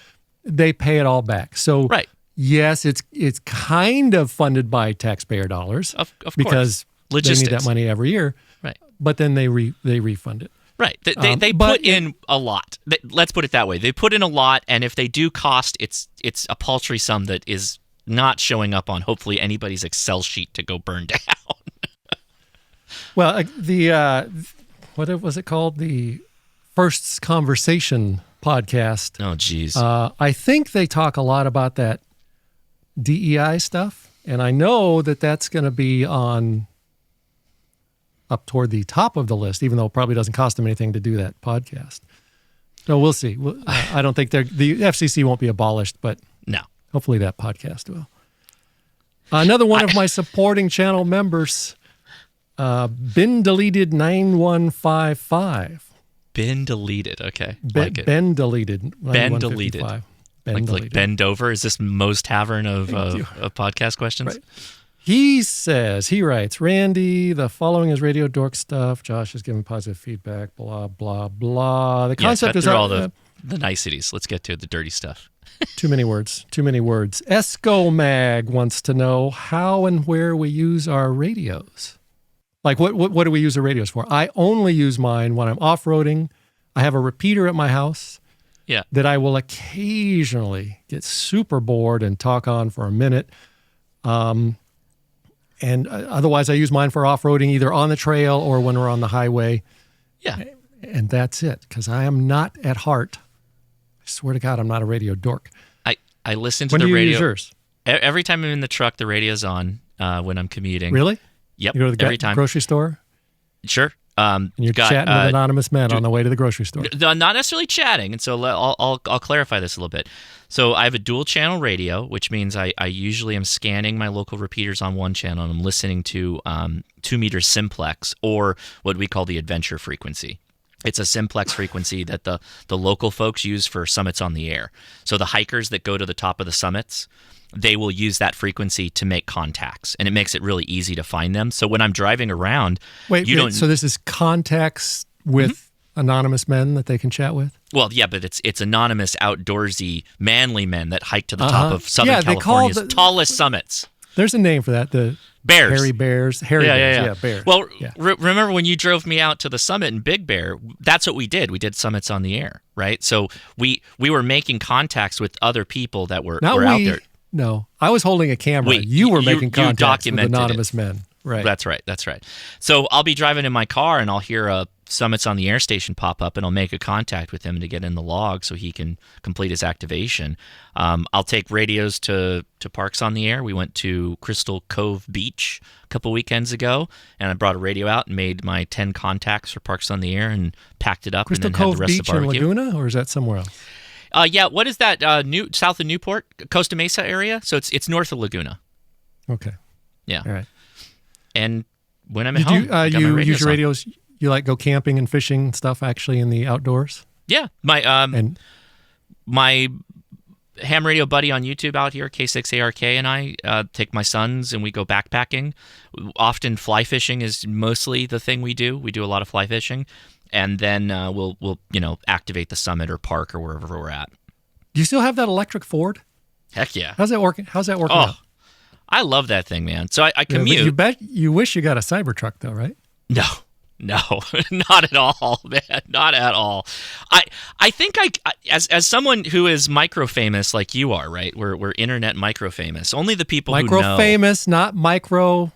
they pay it all back. So yes, it's kind of funded by taxpayer dollars. Of course. Because logistics. They need that money every year, right? But then they refund it, right? They put in a lot. Let's put it that way. They put in a lot, and if they do cost, it's a paltry sum that is not showing up on hopefully anybody's Excel sheet to go burn down. Well, what was it called? The First Conversation podcast. Oh, geez. I think they talk a lot about that DEI stuff, and I know that that's going to be up toward the top of the list, even though it probably doesn't cost them anything to do that podcast. So we'll see. I don't think the FCC won't be abolished, but no, hopefully that podcast will. Another one of my supporting channel members, been deleted 9155. Been deleted. Okay, been deleted. Been deleted. Like bend over. Is this Moe's Tavern of podcast questions? Right. He writes, Randy, the following is Radio Dork stuff. Josh is giving positive feedback, blah, blah, blah. The concept is all the niceties. Let's get to the dirty stuff. Too many words. Esco Mag wants to know how and where we use our radios. Like, what do we use the radios for? I only use mine when I'm off-roading. I have a repeater at my house that I will occasionally get super bored and talk on for a minute. And otherwise, I use mine for off-roading, either on the trail or when we're on the highway. Yeah. And that's it, because I am not at heart. I swear to God, I'm not a radio dork. I listen to the radio. When do you use yours? Every time I'm in the truck, the radio's on when I'm commuting. Really? Yep. You go to the grocery store? Sure. And you're chatting with anonymous men on the way to the grocery store. Not necessarily chatting, and so I'll clarify this a little bit. So I have a dual channel radio, which means I usually am scanning my local repeaters on one channel, and I'm listening to 2 meter simplex, or what we call the adventure frequency. It's a simplex frequency that the local folks use for summits on the air. So the hikers that go to the top of the summits, they will use that frequency to make contacts, and it makes it really easy to find them. So when I'm driving around, so this is contacts with anonymous men that they can chat with? Well, yeah, but it's anonymous, outdoorsy, manly men that hike to the top of Southern California's tallest summits. There's a name for that. The bears. Hairy bears. Yeah, bears. Well, remember when you drove me out to the summit in Big Bear, that's what we did. We did summits on the air, right? So we were making contacts with other people that were out there. No, I was holding a camera. You were making contacts with anonymous men. Right. That's right. So I'll be driving in my car and I'll hear a Summits on the Air station pop up, and I'll make a contact with him to get in the log so he can complete his activation. I'll take radios to parks on the air. We went to Crystal Cove Beach a couple weekends ago, and I brought a radio out and made my 10 contacts for parks on the air and packed it up. Crystal and then Cove had the rest Beach of the barbecue. in Laguna, or is that somewhere else? What is that? South of Newport, Costa Mesa area. So it's north of Laguna. Okay. Yeah. All right. And when I'm at home, you use your radios. You like go camping and fishing and stuff actually in the outdoors? Yeah. My ham radio buddy on YouTube out here, K6ARK, and I take my sons and we go backpacking. Often fly fishing is mostly the thing we do. We do a lot of fly fishing, and then we'll activate the summit or park or wherever we're at. Do you still have that electric Ford? Heck yeah. How's that working out? I love that thing, man. So I commute. You wish you got a Cybertruck though, right? No, not at all, man. Not at all. I think as someone who is micro famous like you are, right? We're internet micro famous. Only the people who know. Micro famous, not micro.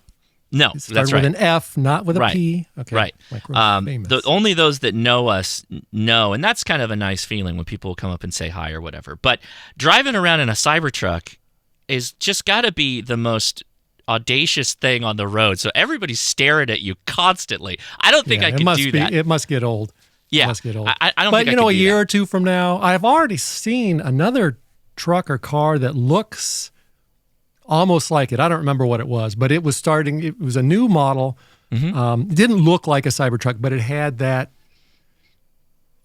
No, that's right. With an F, not with a P. Okay. Right. Micro-famous. Only those that know us know, and that's kind of a nice feeling when people come up and say hi or whatever. But driving around in a Cybertruck is just got to be the most audacious thing on the road. So everybody's staring at you constantly. I don't think I can do that. It must get old. Yeah. It must get old. I don't think I can do a year that. or two from now, I've already seen another truck or car that looks almost like it. I don't remember what it was, but it was starting. It was a new model. It didn't look like a Cybertruck, but it had that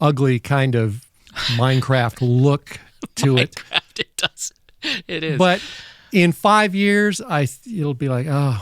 ugly kind of Minecraft look to it. Minecraft, it does. It is. But in 5 years, it'll be like, I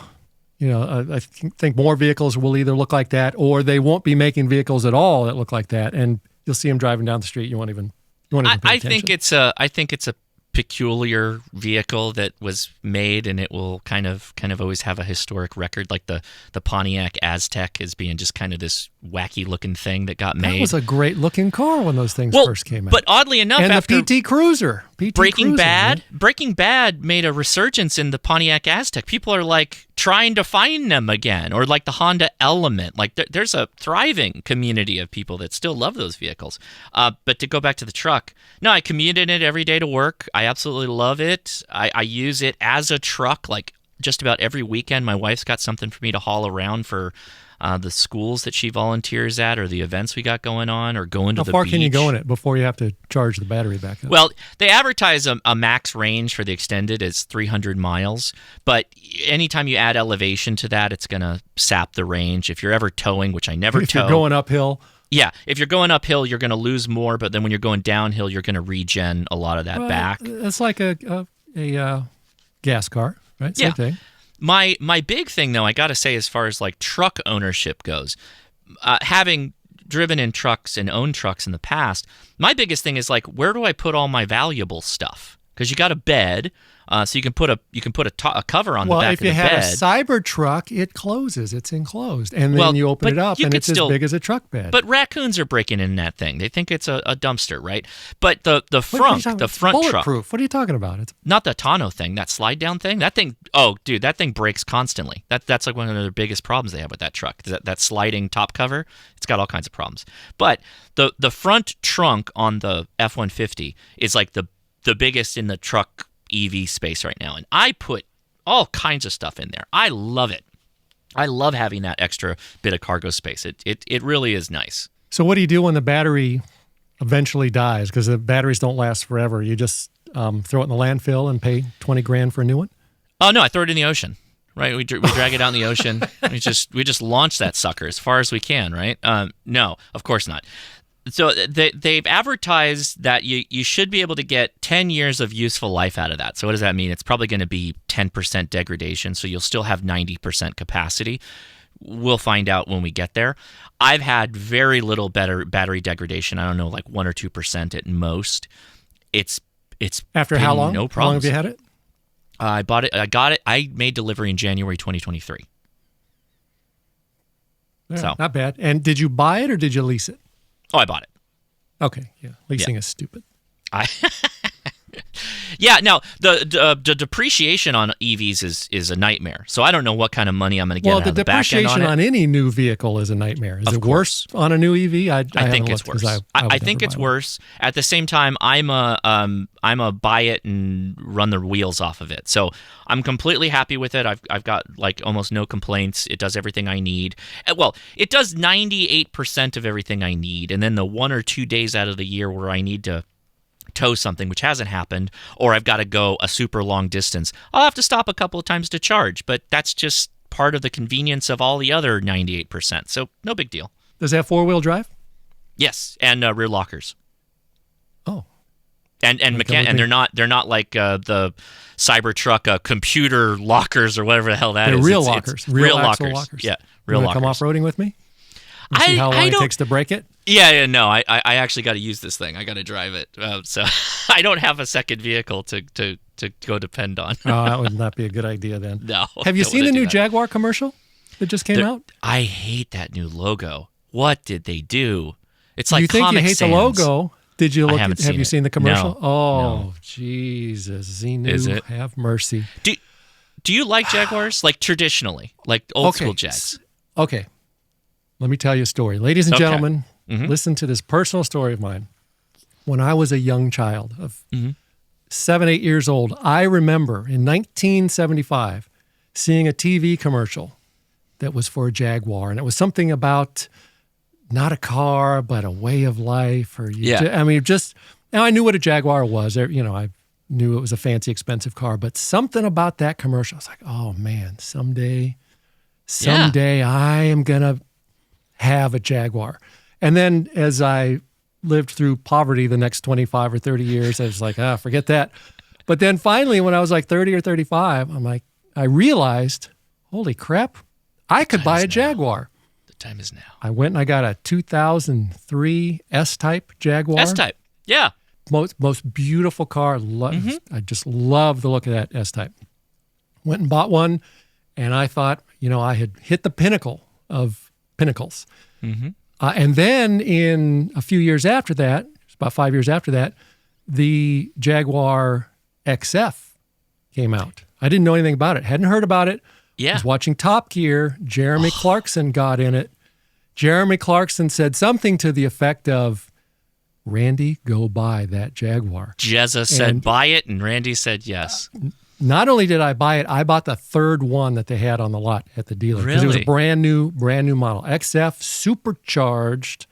think more vehicles will either look like that, or they won't be making vehicles at all that look like that, and you'll see them driving down the street. You won't even pay attention. I think it's a peculiar vehicle that was made, and it will kind of always have a historic record, like the Pontiac Aztec as being just kind of this wacky looking thing that got made. That was a great looking car when those things first came out. But oddly enough, and after the PT Cruiser, Breaking Bad made a resurgence in the Pontiac Aztec. People are like trying to find them again, or like the Honda Element. Like there's a thriving community of people that still love those vehicles. But to go back to the truck, no, I commute in it every day to work. I absolutely love it. I use it as a truck, like just about every weekend. My wife's got something for me to haul around for the schools that she volunteers at, or the events we got going on, or going to the beach. How far can you go in it before you have to charge the battery back up? Well, they advertise a max range for the extended as 300 miles, but anytime you add elevation to that, it's going to sap the range. If you're ever towing, which I never tow. If you're going uphill. Yeah, if you're going uphill, you're going to lose more, but then when you're going downhill, you're going to regen a lot of that back. It's like a gas car, right? Same thing. My big thing, though, I got to say, as far as like truck ownership goes, having driven in trucks and owned trucks in the past, my biggest thing is like, where do I put all my valuable stuff? Because you got a bed, so you can put a cover on the back of the bed. Well, if you have a Cybertruck, it closes. It's enclosed. And then you open it up, and it's as big as a truck bed. But raccoons are breaking in that thing. They think it's a dumpster, right? But the front truck. Bulletproof. What are you talking about? It's not the tonneau thing, that slide-down thing. That thing, oh, dude, that thing breaks constantly. That's like one of the biggest problems they have with that truck. That sliding top cover, it's got all kinds of problems. But the front trunk on the F-150 is like the biggest in the truck EV space right now. And I put all kinds of stuff in there. I love it. I love having that extra bit of cargo space. It really is nice. So what do you do when the battery eventually dies? Because the batteries don't last forever. You just throw it in the landfill and pay $20,000 for a new one? Oh, no, I throw it in the ocean. Right, we drag it out in the ocean. we just launch that sucker as far as we can, right? No, of course not. So they've advertised that you should be able to get 10 years of useful life out of that. So what does that mean? It's probably going to be 10% degradation, so you'll still have 90% capacity. We'll find out when we get there. I've had very little battery degradation. I don't know, like 1 or 2% at most. It's after how long? No problems. How long have you had it? I bought it. I got it. I made delivery in January 2023. Yeah, so not bad. And did you buy it or did you lease it? Oh, I bought it. Okay, yeah. Leasing is stupid. Yeah, now, the depreciation on EVs is a nightmare. So I don't know what kind of money I'm going to get out of the back end on it. Well, the depreciation on any new vehicle is a nightmare. Is it worse on a new EV? I think it's worse. I think it's worse. At the same time, I'm a buy it and run the wheels off of it. So I'm completely happy with it. I've got like almost no complaints. It does everything I need. Well, it does 98% of everything I need. And then the 1 or 2 days out of the year where I need to tow something, which hasn't happened, or I've got to go a super long distance, I'll have to stop a couple of times to charge, but that's just part of the convenience of all the other 98%, so no big deal. Does it have four-wheel drive? Yes, and rear lockers. Oh. And they're not like the Cybertruck computer lockers or whatever the hell that they're is. Real lockers. It's real lockers. Yeah, real lockers. Come off-roading with me? See how long it takes to break it? Yeah, no, I actually got to use this thing. I got to drive it. So I don't have a second vehicle to go depend on. Oh, that would not be a good idea then. No. Have you seen the new Jaguar commercial that just came out? I hate that new logo. What did they do? It's like you think Comic you hate Sans. the logo? Did you look? Have you seen the commercial? No. Oh, No. Jesus, Xenu, Is it? have mercy. Do you like Jaguars? Like traditionally, like old school Jags? Okay. Let me tell you a story. Ladies and gentlemen, listen to this personal story of mine. When I was a young child of 7, 8 years old, I remember in 1975 seeing a TV commercial that was for a Jaguar. And it was something about not a car, but a way of life. Now I knew what a Jaguar was. I knew it was a fancy, expensive car. But something about that commercial, I was like, oh man, someday I am going to have a Jaguar. And then as I lived through poverty the next 25 or 30 years, I was like, forget that. But then finally, when I was like 30 or 35, I realized, holy crap, I could buy a Jaguar. The time is now. I went and I got a 2003 S-Type Jaguar. S-Type, yeah. Most beautiful car. I just love the look of that S-Type. Went and bought one, and I thought, I had hit the pinnacle of pinnacles. Mm-hmm. And then in a few years after that, about 5 years after that, the Jaguar XF came out. I didn't know anything about it. Hadn't heard about it. Yeah. I was watching Top Gear. Jeremy Clarkson got in it. Jeremy Clarkson said something to the effect of, Randy, go buy that Jaguar. Jezza said buy it, and Randy said yes. Not only did I buy it, I bought the third one that they had on the lot at the dealer. Really? Because it was a brand new model. XF supercharged.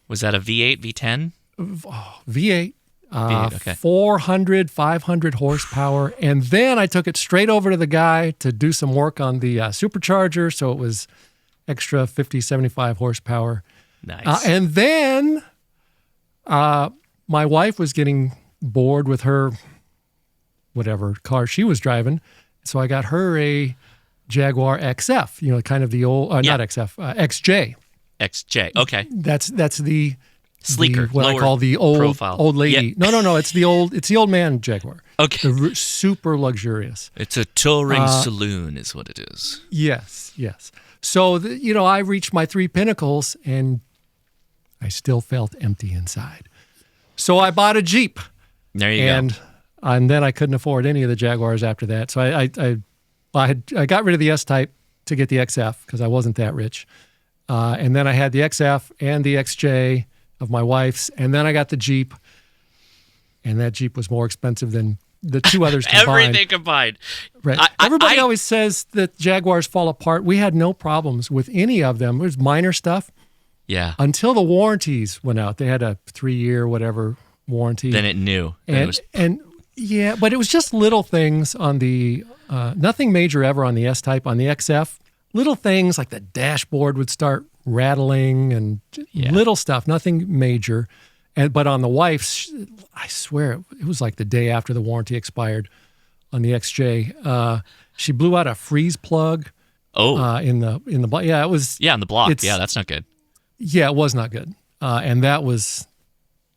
Was that a V8, V10? V8. V8, okay. 400, 500 horsepower. And then I took it straight over to the guy to do some work on the supercharger. So it was extra 50, 75 horsepower. Nice. And then my wife was getting bored with her whatever car she was driving. So I got her a Jaguar XF, kind of the old, not XF, XJ. XJ, okay. That's the sleeker, what I call the old profile. Old lady. Yeah. No, it's the old man Jaguar. Okay. Super luxurious. It's a touring saloon is what it is. Yes. So, I reached my 3 pinnacles and I still felt empty inside. So I bought a Jeep. There you go. And then I couldn't afford any of the Jaguars after that. So I got rid of the S-Type to get the XF because I wasn't that rich. And then I had the XF and the XJ of my wife's. And then I got the Jeep. And that Jeep was more expensive than the 2 others combined. Everything combined. Right. Everybody always says that Jaguars fall apart. We had no problems with any of them. It was minor stuff. Yeah. Until the warranties went out. They had a 3-year whatever warranty. Then it knew. Yeah, but it was just little things on the, nothing major ever on the S-Type. On the XF, little things like the dashboard would start rattling and little stuff, nothing major. But on the wife's, I swear, it was like the day after the warranty expired on the XJ. She blew out a freeze plug. In the block. Yeah, it was. Yeah, in the block. Yeah, that's not good. Yeah, it was not good. And that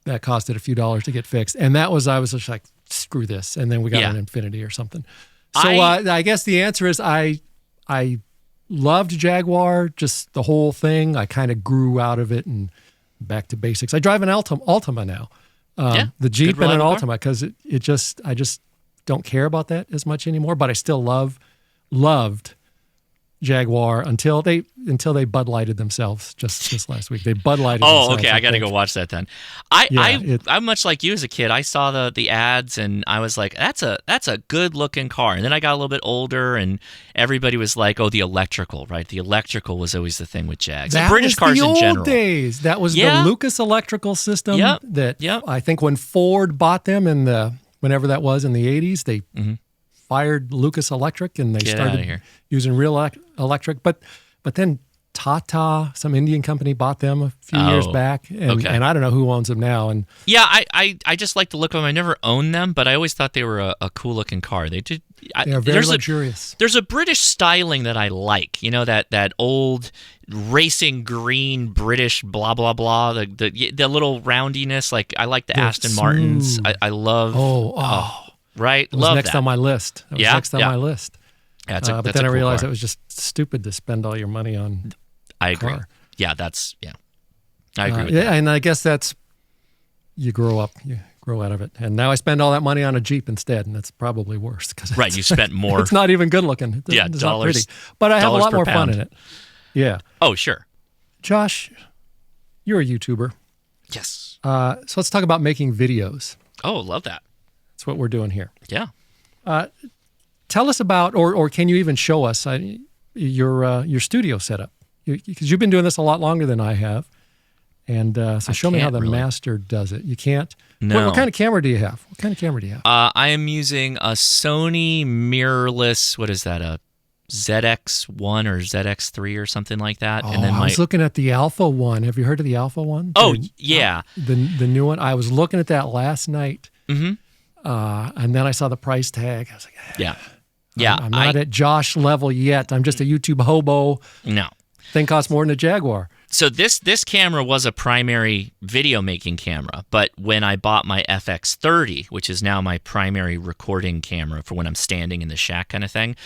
costed a few dollars to get fixed. And I was just like, screw this. And then we got an Infinity or something. So I guess the answer is I loved Jaguar, just the whole thing. I kind of grew out of it and back to basics. I drive an Altima now. The Jeep and an Altima because I just don't care about that as much anymore. But I still loved Jaguar until they Bud Lighted themselves just this last week. They Bud Lighted themselves. Oh, okay. I got to go watch that then. I'm much like you as a kid. I saw the ads and I was like, that's a good looking car. And then I got a little bit older and everybody was like, oh, the electrical, right? The electrical was always the thing with Jags. That British was cars the in general. old days. That was the Lucas electrical system that I think when Ford bought them whenever that was in the 80s, they fired Lucas Electric and they started using real electric. But then Tata, some Indian company, bought them a few years back. And I don't know who owns them now. And yeah, I just like the look of them. I never owned them, but I always thought they were a cool looking car. They are very luxurious. There's a British styling that I like. That old racing green British blah blah blah. The little roundiness. Like I like the Aston Martins. I love. Right, it was next on my list. It was next on my list. Yeah, but then I realized it was just stupid to spend all your money on. I agree. Car. Yeah, I agree with that. And I guess that's you grow up, you grow out of it. And now I spend all that money on a Jeep instead, and that's probably worse because you spent more. It's not even good looking. It's not pretty. But I have a lot more fun in it. Yeah. Oh, sure. Josh, you're a YouTuber. Yes. So let's talk about making videos. Oh, love that. That's what we're doing here. Yeah. Tell us about, or can you even show us your studio setup? Because you've been doing this a lot longer than I have, And so show me how the Master does it. You can't. No. What kind of camera do you have? What kind of camera do you have? I am using a Sony mirrorless, what is that, a ZX1 or ZX3 or something like that. And then I was looking at the Alpha one. Have you heard of the Alpha one? Oh, yeah. The new one. I was looking at that last night. Mm-hmm. And then I saw the price tag. I was like, yeah. Yeah. I'm not at Josh level yet. I'm just a YouTube hobo. No. Thing costs more than a Jaguar. So this camera was a primary video making camera, but when I bought my FX30, which is now my primary recording camera for when I'm standing in the shack kind of thing,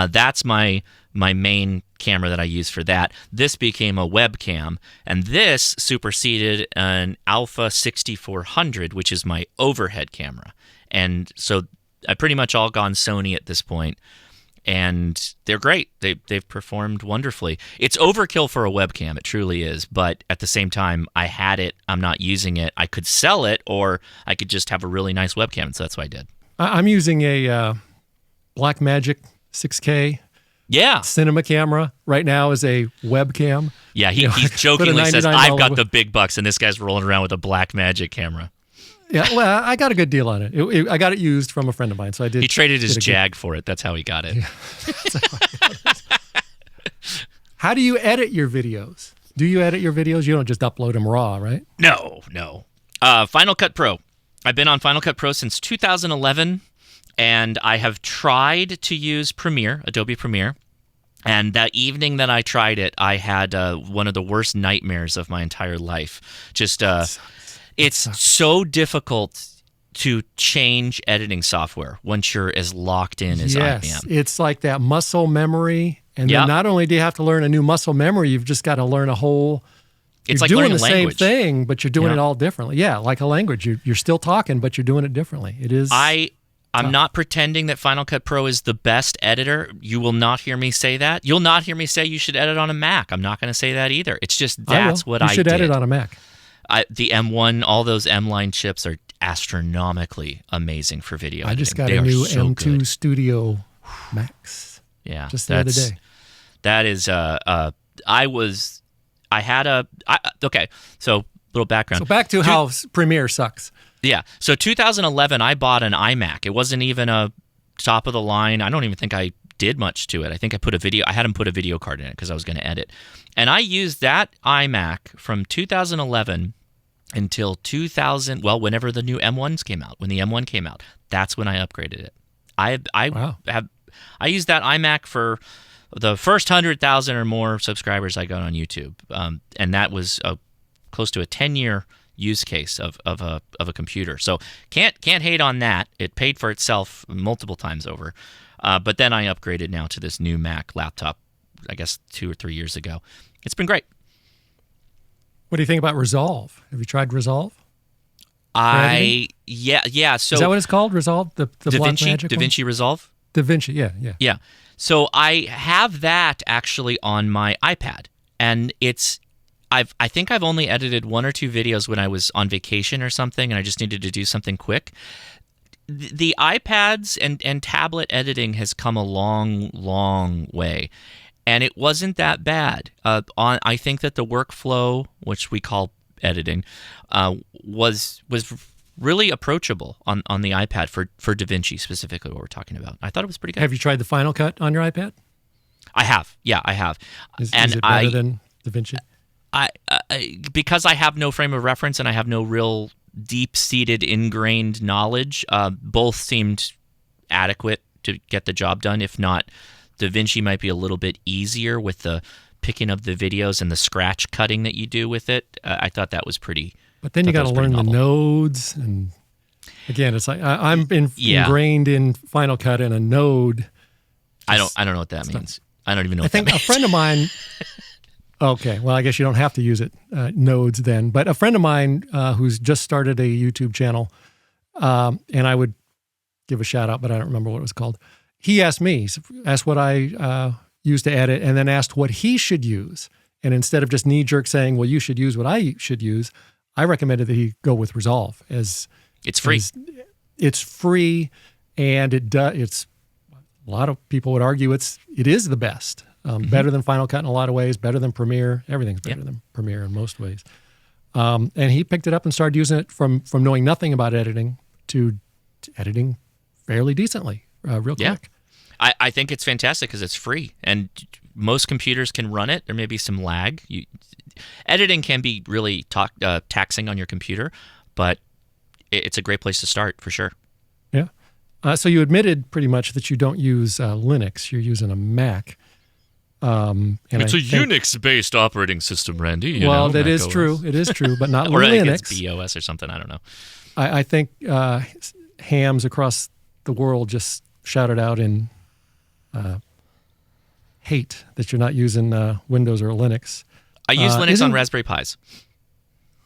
that's my main camera that I use for that. This became a webcam, and this superseded an Alpha 6400, which is my overhead camera. And so I pretty much all gone Sony at this point. And they're great. They've performed wonderfully. It's overkill for a webcam. It truly is. But at the same time, I had it. I'm not using it. I could sell it, or I could just have a really nice webcam. So that's what I did. I'm using a Blackmagic 6K cinema camera right now as a webcam. Yeah, he jokingly says, I've got the big bucks, and this guy's rolling around with a Blackmagic camera. Yeah, well, I got a good deal on it. I got it used from a friend of mine, so I did. He traded his Jag for it. That's how he got it. Yeah. How do you edit your videos? Do you edit your videos? You don't just upload them raw, right? No. Final Cut Pro. I've been on Final Cut Pro since 2011, and I have tried to use Premiere, Adobe Premiere. And that evening that I tried it, I had one of the worst nightmares of my entire life. It's so difficult to change editing software once you're as locked in as I am. It's like that muscle memory. And then not only do you have to learn a new muscle memory, you've just got to learn a whole... It's like doing learning the a language. same thing, but you're doing it all differently. Yeah, like a language. You're still talking, but you're doing it differently. It is... I'm not pretending that Final Cut Pro is the best editor. You will not hear me say that. You'll not hear me say you should edit on a Mac. I'm not going to say that either. It's just that's what I did. You should edit on a Mac. The M1, all those M-line chips are astronomically amazing for video editing. I just got a new M2 Studio Max. Yeah. Just the other day. That is, okay, so little background. So back to how Premiere sucks. Yeah. So 2011, I bought an iMac. It wasn't even a top of the line. I don't even think I did much to it. I think I had him put a video card in it because I was going to edit. And I used that iMac from 2011 until 2000, whenever the new M1s came out. When the M1 came out, that's when I upgraded it. I used that iMac for the first 100,000 or more subscribers I got on YouTube. And that was close to a 10-year use case of a computer. So can't hate on that. It paid for itself multiple times over. But then I upgraded now to this new Mac laptop, I guess 2 or 3 years ago. It's been great. What do you think about Resolve? Have you tried Resolve? Yeah. So is that what it's called? Resolve? The Divinci Resolve? Divinci, yeah. So I have that actually on my iPad, and I think I've only edited 1 or 2 videos when I was on vacation or something, and I just needed to do something quick. The iPads and tablet editing has come a long, long way, and it wasn't that bad. I think that the workflow, which we call editing, was really approachable on the iPad for Divinci, specifically what we're talking about. I thought it was pretty good. Have you tried the Final Cut on your iPad? I have. Yeah, I have. Is it better than Divinci? Because I have no frame of reference and I have no real deep-seated, ingrained knowledge, both seemed adequate to get the job done. If not, Divinci might be a little bit easier with the picking of the videos and the scratch cutting that you do with it. I thought that was pretty. But then you got to learn the nodes, and again, it's like I'm ingrained in Final Cut, and a node. I don't know what that means. I don't even know. I think a friend of mine. Okay, well, I guess you don't have to use it, nodes then. But a friend of mine who's just started a YouTube channel, and I would give a shout out, but I don't remember what it was called. He asked what I used to edit, and then asked what he should use. And instead of just knee-jerk saying, well, you should use what I should use, I recommended that he go with Resolve. It's free. It's free, and it's a lot of people would argue it is the best. Better than Final Cut in a lot of ways, better than Premiere. Everything's better than Premiere in most ways. And he picked it up and started using it from knowing nothing about editing to editing fairly decently, real quick. I think it's fantastic because it's free, and most computers can run it. There may be some lag. Editing can be really taxing on your computer, but it's a great place to start for sure. Yeah. So you admitted pretty much that you don't use Linux. You're using a Mac. It's a Unix-based operating system, Randy. That is true. It is true, but not or Linux. Or it's BOS or something. I don't know. I think hams across the world just shouted out in hate that you're not using Windows or Linux. I use Linux on Raspberry Pis.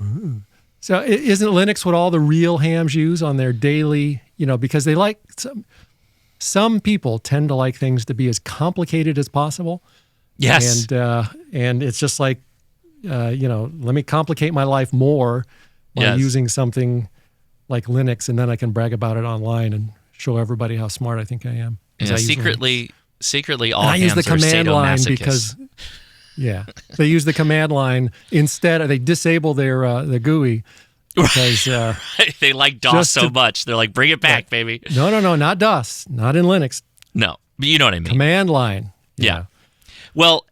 Ooh. So isn't Linux what all the real hams use on their daily, because they like, some people tend to like things to be as complicated as possible. Yes. And it's just like, let me complicate my life more by using something like Linux, and then I can brag about it online and show everybody how smart I think I am. Yeah, secretly, all I use the hams command are line sadomasochists. because, they use the command line instead. They disable their GUI because they like DOS so much. They're like, bring it back, baby. No, not DOS, not in Linux. No, but you know what I mean. Command line. Yeah. Well,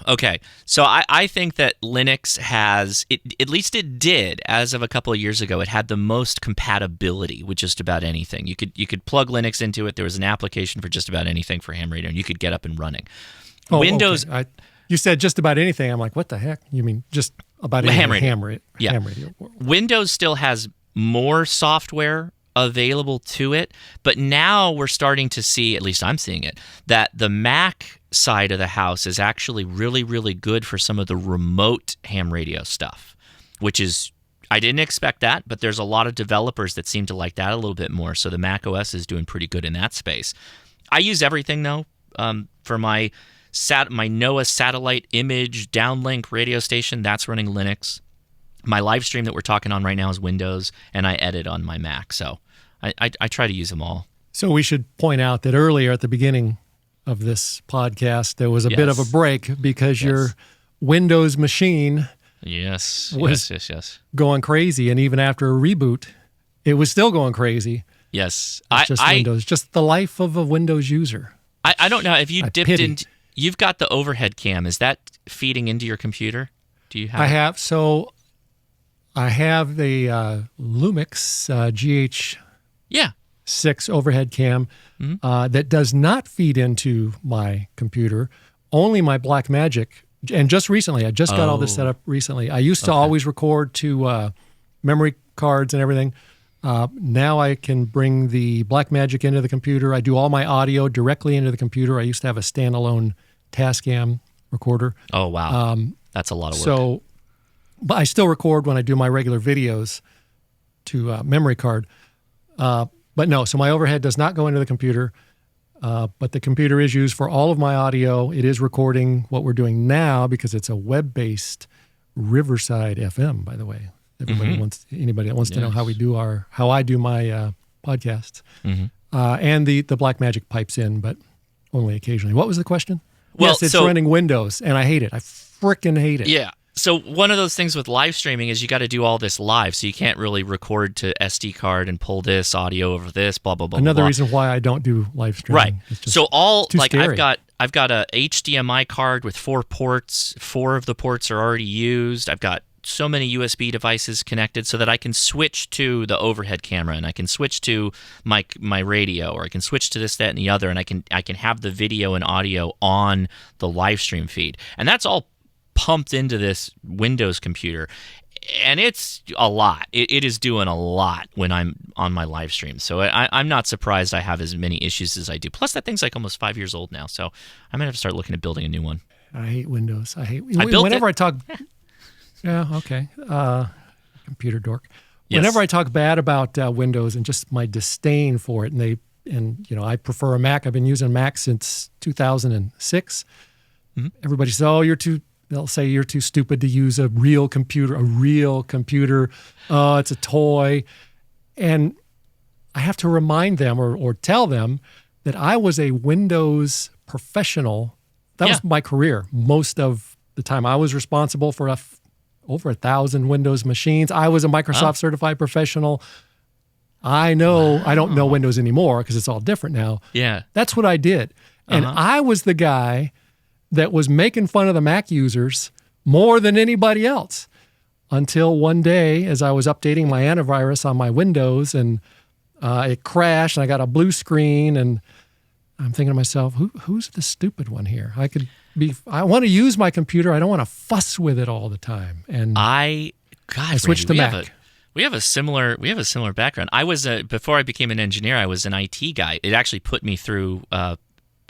okay. So I think that Linux has, at least it did, as of a couple of years ago, it had the most compatibility with just about anything. You could plug Linux into it. There was an application for just about anything for ham radio, and you could get up and running. Windows. Okay. You said just about anything. I'm like, what the heck? You mean just about anything? Ham radio. Windows still has more software available to it, but now we're starting to see, at least I'm seeing it, that the Mac side of the house is actually really, really good for some of the remote ham radio stuff, which is, I didn't expect that, but there's a lot of developers that seem to like that a little bit more. So the Mac OS is doing pretty good in that space. I use everything though, for my NOAA satellite image downlink radio station. That's running Linux. My live stream that we're talking on right now is Windows, and I edit on my Mac. So I try to use them all. So we should point out that earlier at the beginning of this podcast, there was a bit of a break because your Windows machine was going crazy. And even after a reboot, it was still going crazy. Yes. Windows, just the life of a Windows user. I don't know. If you dipped into, you've got the overhead cam. Is that feeding into your computer? Do you have? I have the Lumix GH6 overhead cam that does not feed into my computer, only my Blackmagic. And just recently, I just got all this set up recently. I used to always record to memory cards and everything. Now I can bring the Blackmagic into the computer. I do all my audio directly into the computer. I used to have a standalone Tascam recorder. Oh, wow. That's a lot of work. So, but I still record when I do my regular videos to memory card. But no, so my overhead does not go into the computer, but the computer is used for all of my audio. It is recording what we're doing now because it's a web-based Riverside FM, by the way. Anybody that wants to know how I do my podcasts. And the Blackmagic pipes in, but only occasionally. What was the question? Well, yes, it's running Windows, and I hate it. I freaking hate it. Yeah. So one of those things with live streaming is you got to do all this live, so you can't really record to SD card and pull this audio over this, blah blah blah. Another reason why I don't do live streaming. Right. So scary. I've got a HDMI card with 4 ports. 4 of the ports are already used. I've got so many USB devices connected so that I can switch to the overhead camera, and I can switch to my radio, or I can switch to this, that, and the other, and I can have the video and audio on the live stream feed, and that's all pumped into this Windows computer, and it's a lot. It is doing a lot when I'm on my live stream, so I'm not surprised I have as many issues as I do. Plus, that thing's like almost 5 years old now, so I might have to start looking at building a new one. I hate Windows. Whenever I talk. Yeah, okay. Computer dork. Yes. Whenever I talk bad about Windows and just my disdain for it, and I prefer a Mac. I've been using a Mac since 2006. Everybody says, they'll say you're too stupid to use a real computer. It's a toy. And I have to remind them or tell them that I was a Windows professional. That was my career. Most of the time I was responsible for over 1,000 Windows machines. I was a Microsoft certified professional. I know I don't know Windows anymore because it's all different now. Yeah. That's what I did. And I was the guy that was making fun of the Mac users more than anybody else until one day as I was updating my antivirus on my Windows and it crashed and I got a blue screen and I'm thinking to myself, who's the stupid one here? I want to use my computer. I don't want to fuss with it all the time. And I switched to Mac. We have a similar background. I was before I became an engineer, I was an IT guy. It actually put me through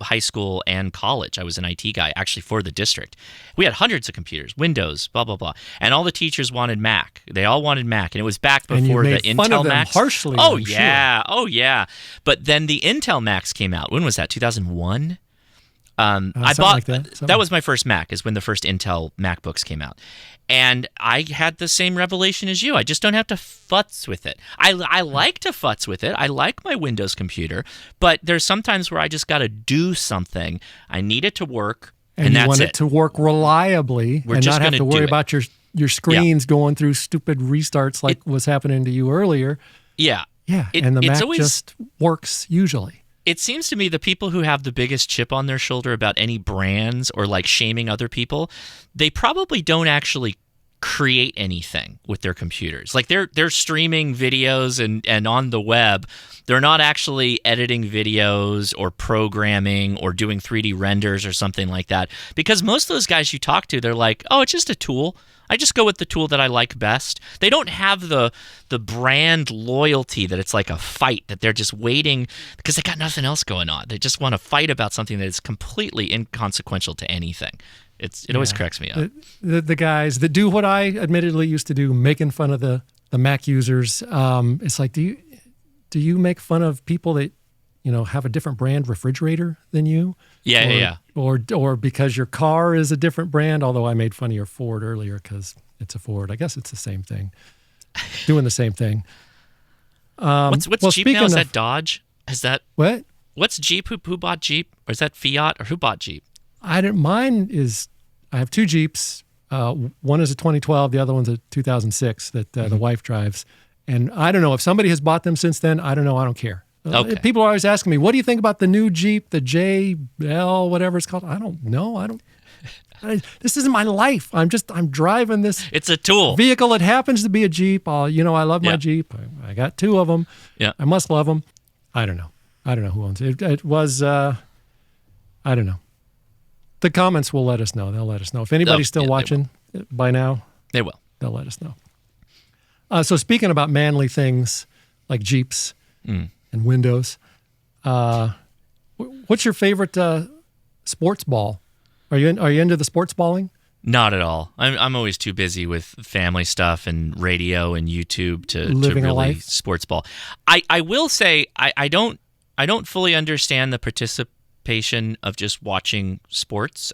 high school and college. I was an IT guy actually for the district. We had hundreds of computers, Windows, blah blah blah, and all the teachers wanted Mac. They all wanted Mac, and it was back before the Intel Macs. Harshly, oh yeah. But then the Intel Macs came out. When was that? 2001. I bought that was my first Mac. Is when the first Intel MacBooks came out, and I had the same revelation as you. I just don't have to futz with it. I like to futz with it. I like my Windows computer, but there's sometimes where I just got to do something. I need it to work, and that's it. You want it to work reliably and not have to worry about your screens going through stupid restarts like was happening to you earlier. Yeah. And the Mac just works usually. It seems to me the people who have the biggest chip on their shoulder about any brands or like shaming other people, they probably don't actually create anything with their computers. Like they're streaming videos and on the web. They're not actually editing videos or programming or doing 3D renders or something like that. Because most of those guys you talk to, they're like, oh, it's just a tool. I just go with the tool that I like best. They don't have the brand loyalty that it's like a fight, that they're just waiting because they got nothing else going on. They just want to fight about something that is completely inconsequential to anything. It always cracks me up. The guys that do what I admittedly used to do, making fun of the Mac users. It's like, do you make fun of people that have a different brand refrigerator than you? Yeah. Or because your car is a different brand, although I made fun of your Ford earlier because it's a Ford. I guess it's the same thing. Doing the same thing. What's Jeep now? Is that Dodge? Is that what? What's Jeep? Who bought Jeep? Or is that Fiat? Or who bought Jeep? I have two Jeeps. One is a 2012. The other one's a 2006 that the wife drives. And I don't know if somebody has bought them since then. I don't know. I don't care. Okay. People are always asking me, what do you think about the new Jeep, the JL, whatever it's called? I don't know. This isn't my life. I'm driving this. It's a tool. Vehicle. It happens to be a Jeep. I love my Jeep. I got two of them. Yeah. I must love them. I don't know. I don't know who owns it. It was, I don't know. The comments will let us know. They'll let us know. If anybody's still watching by now, they will. They'll let us know. So speaking about manly things like Jeeps and Windows, what's your favorite sports ball? Are you into the sports balling? Not at all. I'm always too busy with family stuff and radio and YouTube to really sports ball. I will say I don't fully understand the participation of just watching sports.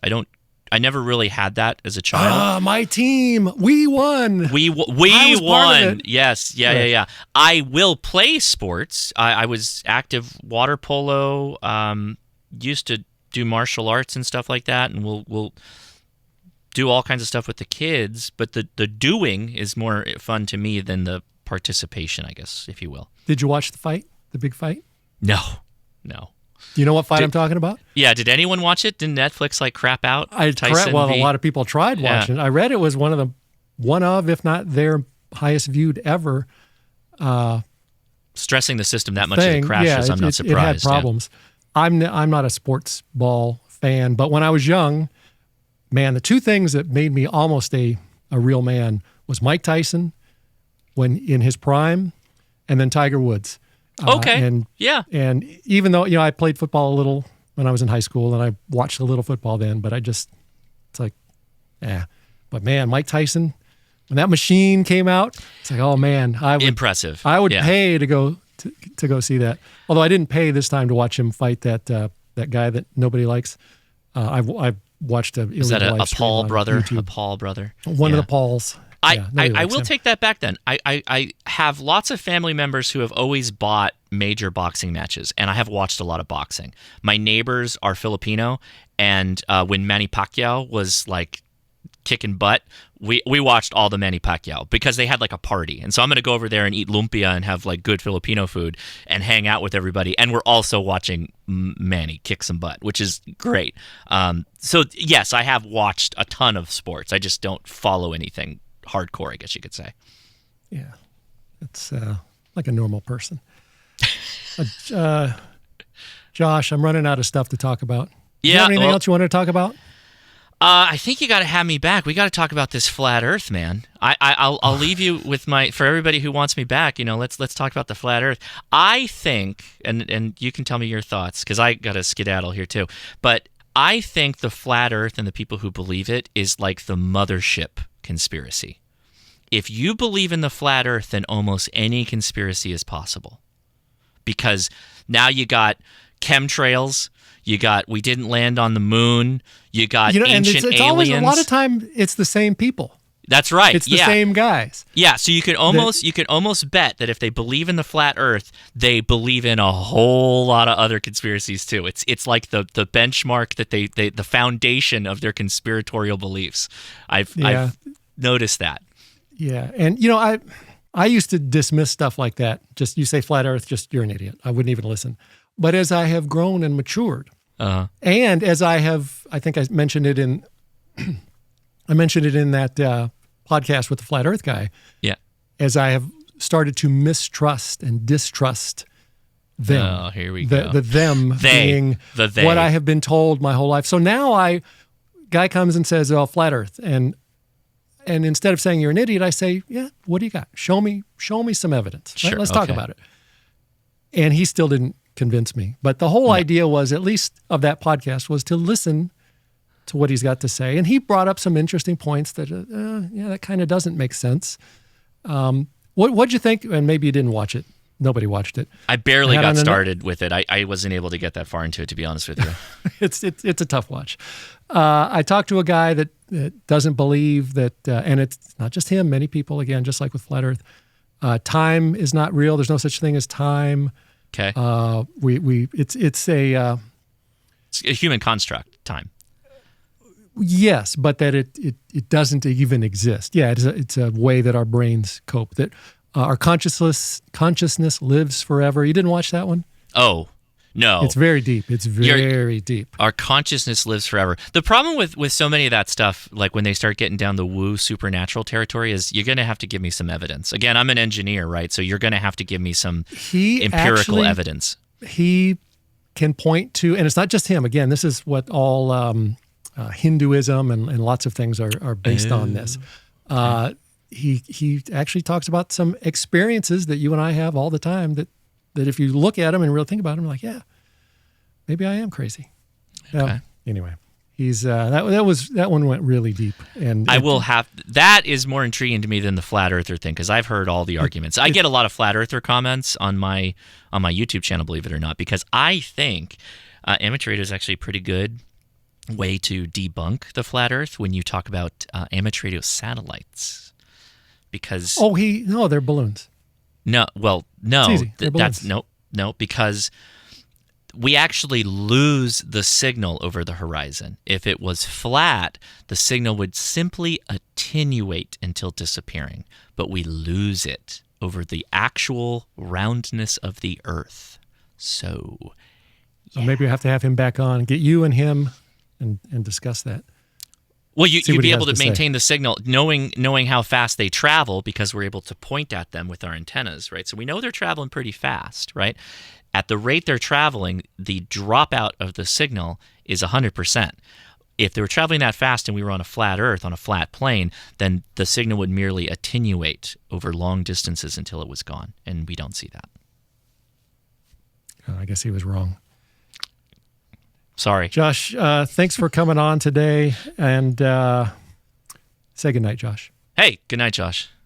I never really had that as a child. My team, we won. We won. Yes, yeah. I will play sports. I was active water polo. Used to do martial arts and stuff like that, and we'll do all kinds of stuff with the kids. But the doing is more fun to me than the participation, I guess, if you will. Did you watch the fight? The big fight? No. You know what fight I'm talking about? Yeah. Did anyone watch it? Didn't Netflix crap out? A lot of people tried watching. I read it was one of, if not their highest viewed ever. Stressing the system that much that it crashes, I'm not surprised. It had problems. Yeah. I'm not a sports ball fan, but when I was young, man, the two things that made me almost a real man was Mike Tyson when in his prime, and then Tiger Woods. And even though I played football a little when I was in high school, and I watched a little football then, but it's like, But man, Mike Tyson, when that machine came out, it's like, oh man, impressive. I would pay to go see that. Although I didn't pay this time to watch him fight that guy that nobody likes. I've watched a. Is that a Paul brother? YouTube. A Paul brother? One of the Pauls. I will take that back then. I have lots of family members who have always bought major boxing matches, and I have watched a lot of boxing. My neighbors are Filipino, and when Manny Pacquiao was kicking butt, we watched all the Manny Pacquiao because they had like a party. And so I'm going to go over there and eat lumpia and have like good Filipino food and hang out with everybody. And we're also watching Manny kick some butt, which is great. So yes, I have watched a ton of sports. I just don't follow anything hardcore, I guess you could say. Yeah, it's like a normal person. Josh, I'm running out of stuff to talk about. Do you have anything else you want to talk about? I think you got to have me back. We got to talk about this flat Earth, man. I'll leave you with for everybody who wants me back. Let's talk about the flat Earth. I think, and you can tell me your thoughts because I got to skedaddle here too. But I think the flat Earth and the people who believe it is like the mothership conspiracy. If you believe in the flat Earth, then almost any conspiracy is possible, because now you got chemtrails. You got we didn't land on the moon. You got ancient it's aliens. Always, a lot of time it's the same people. That's right. It's the same guys. Yeah, so you can almost bet that if they believe in the flat Earth, they believe in a whole lot of other conspiracies too. It's like the benchmark that they the foundation of their conspiratorial beliefs. I've noticed that. Yeah, and I used to dismiss stuff like that. Just you say flat Earth, just you're an idiot. I wouldn't even listen. But as I have grown and matured, and as I think I mentioned it in that podcast with the flat Earth guy. Yeah. As I have started to mistrust and distrust them. Oh, here we go. The them being what I have been told my whole life. So now guy comes and says, "Oh, flat Earth," and instead of saying you're an idiot, I say, "Yeah, what do you got? Show me some evidence. Sure, right? Let's talk about it." And he still didn't convince me. But the whole idea was, at least of that podcast, was to listen to what he's got to say. And he brought up some interesting points that, that kind of doesn't make sense. What'd you think? And maybe you didn't watch it. Nobody watched it. I barely got started with it. I wasn't able to get that far into it, to be honest with you. It's a tough watch. I talked to a guy that doesn't believe that, and it's not just him, many people, again, just like with Flat Earth, time is not real. There's no such thing as time. Okay. It's a human construct, time. Yes, but that it doesn't even exist. Yeah, it's a way that our brains cope. That our consciousness lives forever. You didn't watch that one? Oh, no. It's very deep. It's very deep. Our consciousness lives forever. The problem with so many of that stuff, like when they start getting down the woo supernatural territory, is you're going to have to give me some evidence. Again, I'm an engineer, right? So you're going to have to give me some empirical evidence. He can point to, and it's not just him. Again, this is what all Hinduism and lots of things are based on this. He actually talks about some experiences that you and I have all the time that if you look at them and really think about them, like, yeah, maybe I am crazy. Okay. Anyway, he's that one went really deep, and that is more intriguing to me than the flat earther thing, because I've heard all the arguments. I get a lot of flat earther comments on my YouTube channel, believe it or not, because I think amateur radio is actually a pretty good way to debunk the flat earth when you talk about amateur radio satellites, because they're balloons. No, that's no, because we actually lose the signal over the horizon. If it was flat, the signal would simply attenuate until disappearing, but we lose it over the actual roundness of the Earth. So maybe we have to have him back on, get you and him and discuss that. Well, you'd be able to maintain the signal, knowing how fast they travel, because we're able to point at them with our antennas, right? So we know they're traveling pretty fast, right? At the rate they're traveling, the dropout of the signal is 100%. If they were traveling that fast and we were on a flat Earth, on a flat plane, then the signal would merely attenuate over long distances until it was gone, and we don't see that. I guess he was wrong. Sorry. Josh, thanks for coming on today, and say goodnight, Josh. Hey, good night, Josh.